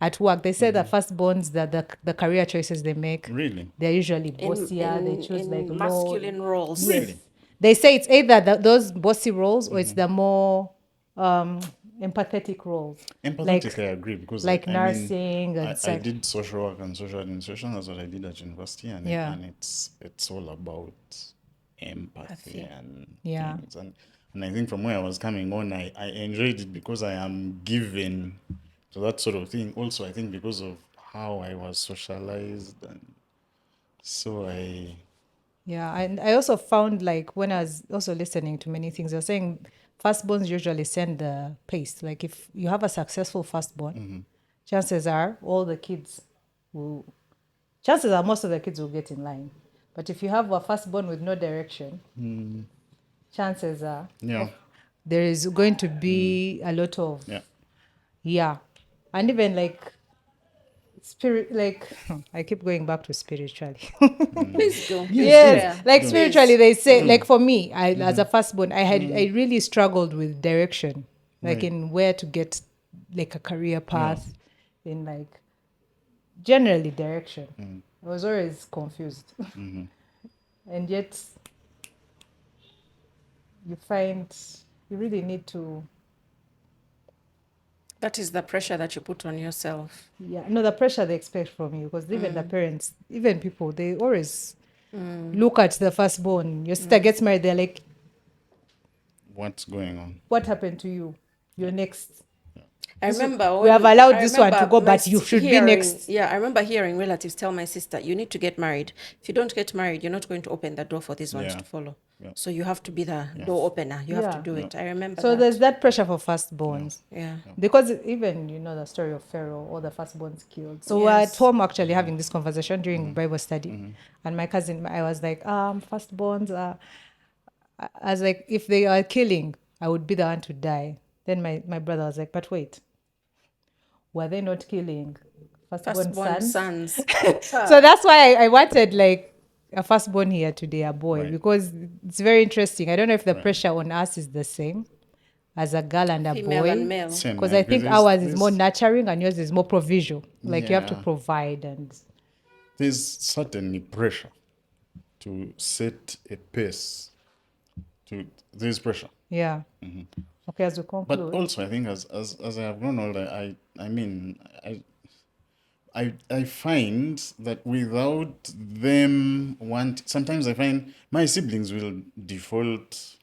[SPEAKER 2] at work, they say that firstborns, the career choices they make,
[SPEAKER 3] Really?
[SPEAKER 2] they're usually
[SPEAKER 1] in
[SPEAKER 2] bossier. They
[SPEAKER 1] in
[SPEAKER 2] choose like
[SPEAKER 1] in
[SPEAKER 2] low.
[SPEAKER 1] masculine roles.
[SPEAKER 2] Yes.
[SPEAKER 3] Really?
[SPEAKER 2] They say it's either those bossy roles or it's the more um, empathetic roles,
[SPEAKER 3] Empathetic,
[SPEAKER 2] like
[SPEAKER 3] I agree, because
[SPEAKER 2] like
[SPEAKER 3] I mean,
[SPEAKER 2] nursing and
[SPEAKER 3] I did social work and social administration. That's what I did at university,
[SPEAKER 2] Yeah.
[SPEAKER 3] and it's all about empathy
[SPEAKER 1] Empathy.
[SPEAKER 3] and
[SPEAKER 2] Yeah.
[SPEAKER 3] things. And I think from where I was coming on, I enjoyed it because I am given to that sort of thing. Also, I think because of how I was socialized, and so I
[SPEAKER 2] Yeah, and I also found like when I was also listening to many things, they're saying firstborns usually send the pace. Like if you have a successful firstborn, chances are all the kids will, chances are most of the kids will get in line. But if you have a firstborn with no direction, chances are
[SPEAKER 3] yeah
[SPEAKER 2] there is going to be a lot of,
[SPEAKER 3] yeah
[SPEAKER 2] yeah. And even like spirit, like I keep going back to spiritually.
[SPEAKER 1] Please do.
[SPEAKER 3] yes,
[SPEAKER 1] Please
[SPEAKER 2] Yes,
[SPEAKER 3] do
[SPEAKER 1] share.
[SPEAKER 2] like
[SPEAKER 3] do
[SPEAKER 2] spiritually,
[SPEAKER 1] Please.
[SPEAKER 2] they say, like
[SPEAKER 1] Mm.
[SPEAKER 2] for me, as a firstborn, I really struggled with direction, like
[SPEAKER 3] right
[SPEAKER 2] in where to get like a career
[SPEAKER 3] yeah
[SPEAKER 2] path, in like generally direction. I was always confused, and yet you find you really need to,
[SPEAKER 1] That is the pressure that you put on yourself.
[SPEAKER 2] yeah, no, the pressure they expect from you, because even the parents, even people, they always look at the firstborn. Your sister gets married, they're like,
[SPEAKER 3] what's going on
[SPEAKER 2] what happened to you? You're next. We have allowed
[SPEAKER 1] I
[SPEAKER 2] this one to
[SPEAKER 1] remember
[SPEAKER 2] go, but you should be
[SPEAKER 1] hearing,
[SPEAKER 2] next.
[SPEAKER 1] yeah, I remember hearing relatives tell my sister, you need to get married. If you don't get married, you're not going to open the door for these ones
[SPEAKER 3] yeah
[SPEAKER 1] to follow.
[SPEAKER 3] yeah
[SPEAKER 1] So you have to be the
[SPEAKER 3] yeah
[SPEAKER 1] door opener. You have to
[SPEAKER 2] Yeah.
[SPEAKER 1] do
[SPEAKER 3] yeah
[SPEAKER 1] it. I remember
[SPEAKER 2] So there's
[SPEAKER 1] that.
[SPEAKER 2] that pressure for
[SPEAKER 3] yeah
[SPEAKER 2] firstborns.
[SPEAKER 1] Yeah.
[SPEAKER 2] Because even you know the story of Pharaoh, all the firstborns killed. So we're at
[SPEAKER 1] Yes.
[SPEAKER 2] home actually having this conversation during Bible study, and my cousin, I was like, firstborns are. I was like, if they are killing, I would be the one to die. Then my brother was like, but wait, were they not killing firstborn
[SPEAKER 1] Firstborn
[SPEAKER 2] sons?
[SPEAKER 1] sons.
[SPEAKER 2] So that's why I wanted like a firstborn here today, a boy,
[SPEAKER 3] right
[SPEAKER 2] because it's very interesting. I don't know if the
[SPEAKER 3] right
[SPEAKER 2] pressure on us is the same as a girl and a
[SPEAKER 1] Female and
[SPEAKER 2] boy,
[SPEAKER 1] male.
[SPEAKER 3] same I
[SPEAKER 2] because I
[SPEAKER 3] agree
[SPEAKER 2] think ours is more
[SPEAKER 3] there's
[SPEAKER 2] nurturing and yours is more provisional. Like you have to
[SPEAKER 3] yeah
[SPEAKER 2] provide and
[SPEAKER 3] there's certainly pressure to set a pace to there's pressure.
[SPEAKER 2] yeah. Okay, as we
[SPEAKER 3] But
[SPEAKER 2] conclude,
[SPEAKER 3] also, I think as I have grown older, I mean, I find that without them sometimes I find my siblings will default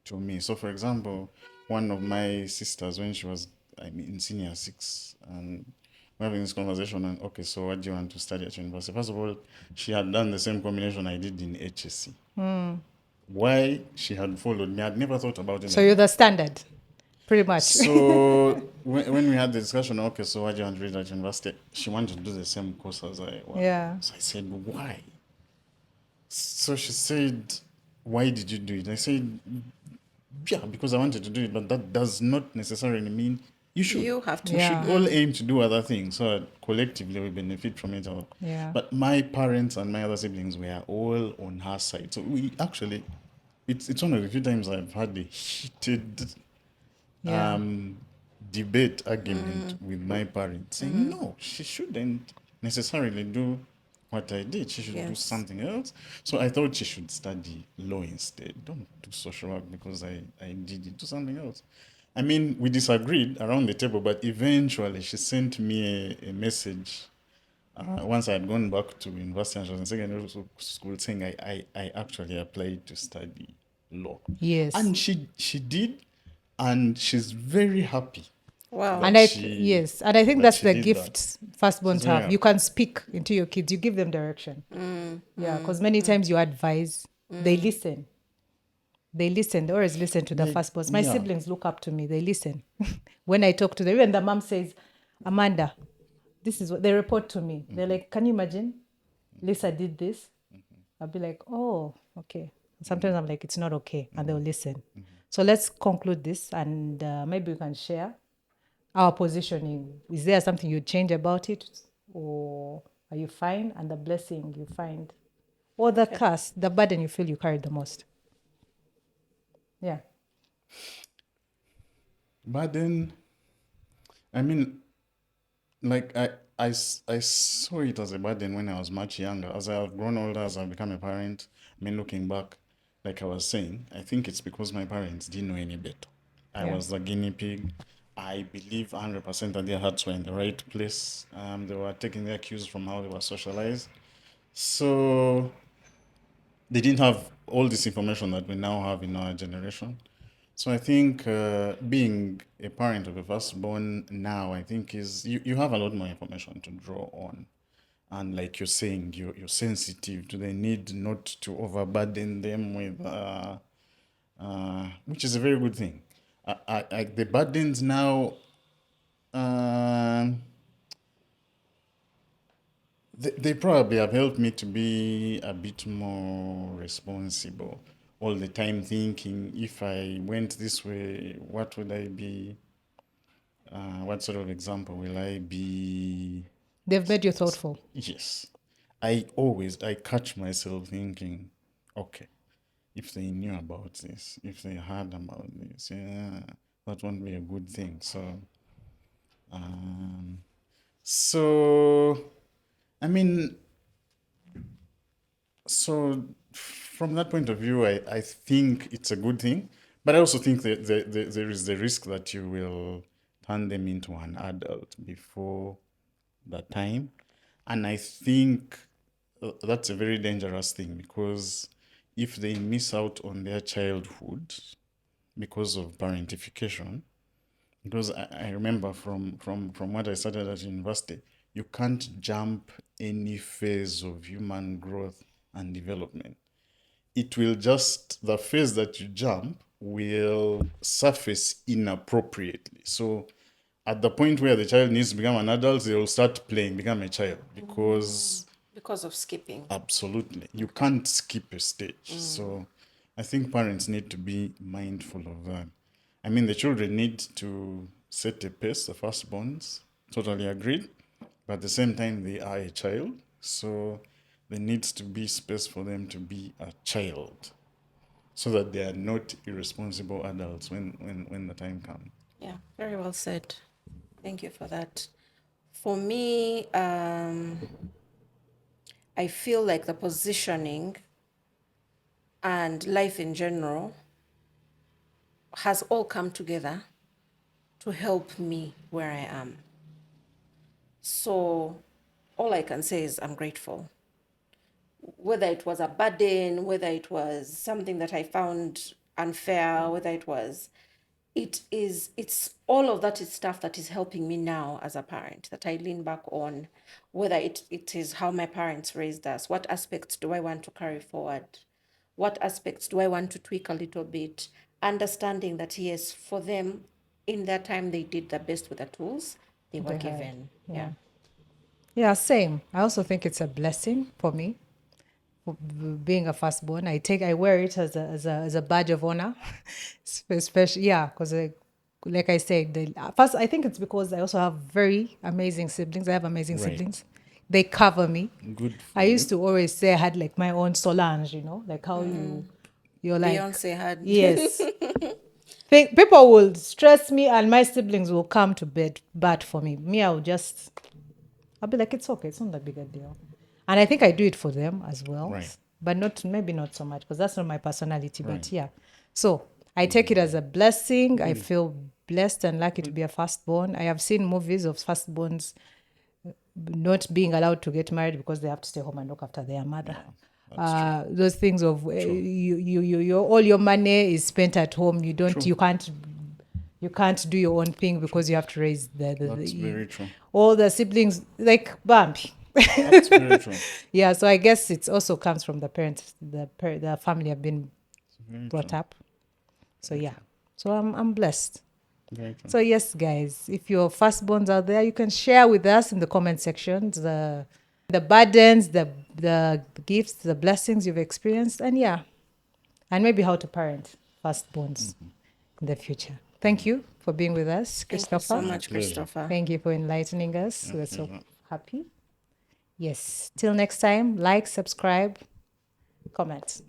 [SPEAKER 3] to me. So, for example, one of my sisters, when she was, I mean, in senior six, and we're having this conversation, and okay, so what do you want to study at university? First of all, she had done the same combination I did in HSC. Why she had followed me, I'd never thought about it
[SPEAKER 2] so
[SPEAKER 3] like
[SPEAKER 2] you're
[SPEAKER 3] that.
[SPEAKER 2] the standard, pretty much.
[SPEAKER 3] So when we had the discussion, okay, so what do you want to read at university? She wanted to do the same course as I was.
[SPEAKER 2] Yeah.
[SPEAKER 3] So I said, why? So she said, why did you do it? I said, yeah, because I wanted to do it, but that does not necessarily mean you should.
[SPEAKER 1] You have to.
[SPEAKER 3] We should
[SPEAKER 2] Yeah.
[SPEAKER 3] all aim to do other things so that collectively we benefit from it all.
[SPEAKER 2] Yeah.
[SPEAKER 3] But my parents and my other siblings were all on her side. So we actually, it's one of the few times I've had a heated
[SPEAKER 2] Yeah.
[SPEAKER 3] debate argument with my parents saying no, she shouldn't necessarily do what I did. She should do
[SPEAKER 1] Yes.
[SPEAKER 3] something else. So I thought she should study law instead. Don't do social work because I did it. Do something else. I mean, we disagreed around the table, but eventually she sent me a message once I had gone back to university and she was in secondary school saying I actually applied to study law.
[SPEAKER 2] Yes.
[SPEAKER 3] And she did, and she's very happy.
[SPEAKER 1] Wow.
[SPEAKER 2] And
[SPEAKER 3] That she
[SPEAKER 2] yes, and I think
[SPEAKER 3] that
[SPEAKER 2] that's
[SPEAKER 3] she
[SPEAKER 2] the
[SPEAKER 3] did
[SPEAKER 2] gift
[SPEAKER 3] that.
[SPEAKER 2] firstborns
[SPEAKER 3] She's very
[SPEAKER 2] have. You
[SPEAKER 3] happy.
[SPEAKER 2] can speak into your kids. You give them direction. Yeah, because many times you advise, they listen. They listen. They always listen to the firstborns. My
[SPEAKER 3] Yeah.
[SPEAKER 2] siblings look up to me. They listen. When I talk to them, even the mom says, Amanda, this is what they report to me. They're like, can you imagine? Lisa did this. I'll be like, oh, okay. Sometimes I'm like, it's not okay. And they'll listen. So let's conclude this, and maybe we can share our positioning. Is there something you change about it? Or are you fine? And the blessing you find, or the curse, the burden you feel you carry the most? Yeah.
[SPEAKER 3] But then, I mean, like I saw it as a burden when I was much younger. As I've grown older, as I've become a parent, I mean, looking back, like I was saying, I think it's because my parents didn't know any better. I
[SPEAKER 2] Yeah.
[SPEAKER 3] was the guinea pig. I believe 100% that their hearts were in the right place. They were taking their cues from how they were socialized. So they didn't have all this information that we now have in our generation. So I think being a parent of a firstborn now, I think you have a lot more information to draw on. And like you're saying, you're sensitive to the need not to overburden them with, which is a very good thing. The burdens now, um they probably have helped me to be a bit more responsible. All the time thinking, if I went this way, what would I be? What sort of example will I be?
[SPEAKER 2] They've made you thoughtful.
[SPEAKER 3] Yes. I catch myself thinking, okay, if they knew about this, if they heard about this, yeah, that won't be a good thing. Um, so, I mean, so from that point of view, I think it's a good thing, but I also think that there is the risk that you will turn them into an adult before the time. And I think that's a very dangerous thing, because if they miss out on their childhood because of parentification, because I remember from what I started at university, you can't jump any phase of human growth and development. It will just, the phase that you jump will surface inappropriately. So at the point where the child needs to become an adult, they will start playing, become a child,
[SPEAKER 1] Because of skipping.
[SPEAKER 3] absolutely, you can't skip a stage. So I think parents need to be mindful of that. I mean, the children need to set a pace, the firstborns, totally agreed. But at the same time, they are a child. So there needs to be space for them to be a child, so that they are not irresponsible adults when the time comes.
[SPEAKER 1] Yeah, very well said. Thank you for that. For me, I feel like the positioning and life in general has all come together to help me where I am. So all I can say is I'm grateful. Whether it was a burden, whether it was something that I found unfair, whether it's all of that is stuff that is helping me now as a parent, that I lean back on, whether it is how my parents raised us, what aspects do I want to carry forward, what aspects do I want to tweak a little bit, understanding that yes, for them in that time they did the best with the tools they were
[SPEAKER 2] They had.
[SPEAKER 1] given.
[SPEAKER 2] Yeah.
[SPEAKER 1] Yeah.
[SPEAKER 2] Yeah, same. I also think it's a blessing for me, being a firstborn. I wear it as a badge of honor, especially, yeah, because like I said, first I think it's because I also have very amazing siblings. I have amazing
[SPEAKER 3] Right.
[SPEAKER 2] siblings. They cover me.
[SPEAKER 3] Good for
[SPEAKER 2] I used
[SPEAKER 3] you.
[SPEAKER 2] to always say I had like my own Solange, like how you're like,
[SPEAKER 1] Beyonce had.
[SPEAKER 2] yes. People will stress me and my siblings will come to bed bad for me. Me, I'll be like, it's okay, it's not that big a deal. And I think I do it for them as well.
[SPEAKER 3] Right.
[SPEAKER 2] But maybe not so much, because that's not my personality.
[SPEAKER 3] Right.
[SPEAKER 2] But yeah. So I take it as a blessing. I feel blessed and lucky to be a firstborn. I have seen movies of firstborns not being allowed to get married because they have to stay home and look after their mother. those things of all your money is spent at home. You can't do your own thing because you have to raise
[SPEAKER 3] That's very true.
[SPEAKER 2] all the siblings, like bumpy.
[SPEAKER 3] That's very true.
[SPEAKER 2] Yeah, so I guess it also comes from the parents, the family have been
[SPEAKER 3] Very
[SPEAKER 2] brought
[SPEAKER 3] true.
[SPEAKER 2] up. So yeah, so I'm blessed.
[SPEAKER 3] Very true.
[SPEAKER 2] So yes, guys, if you're firstborns out there, you can share with us in the comment section the burdens, the gifts, the blessings you've experienced, and yeah, and maybe how to parent firstborns in the future. Thank you for being with us,
[SPEAKER 1] Thank you so
[SPEAKER 2] Christopher.
[SPEAKER 1] much,
[SPEAKER 3] Pleasure.
[SPEAKER 1] Christopher.
[SPEAKER 2] Thank you for enlightening us. We're so
[SPEAKER 3] pleasure.
[SPEAKER 2] happy. Yes. Till next time, like, subscribe, comment.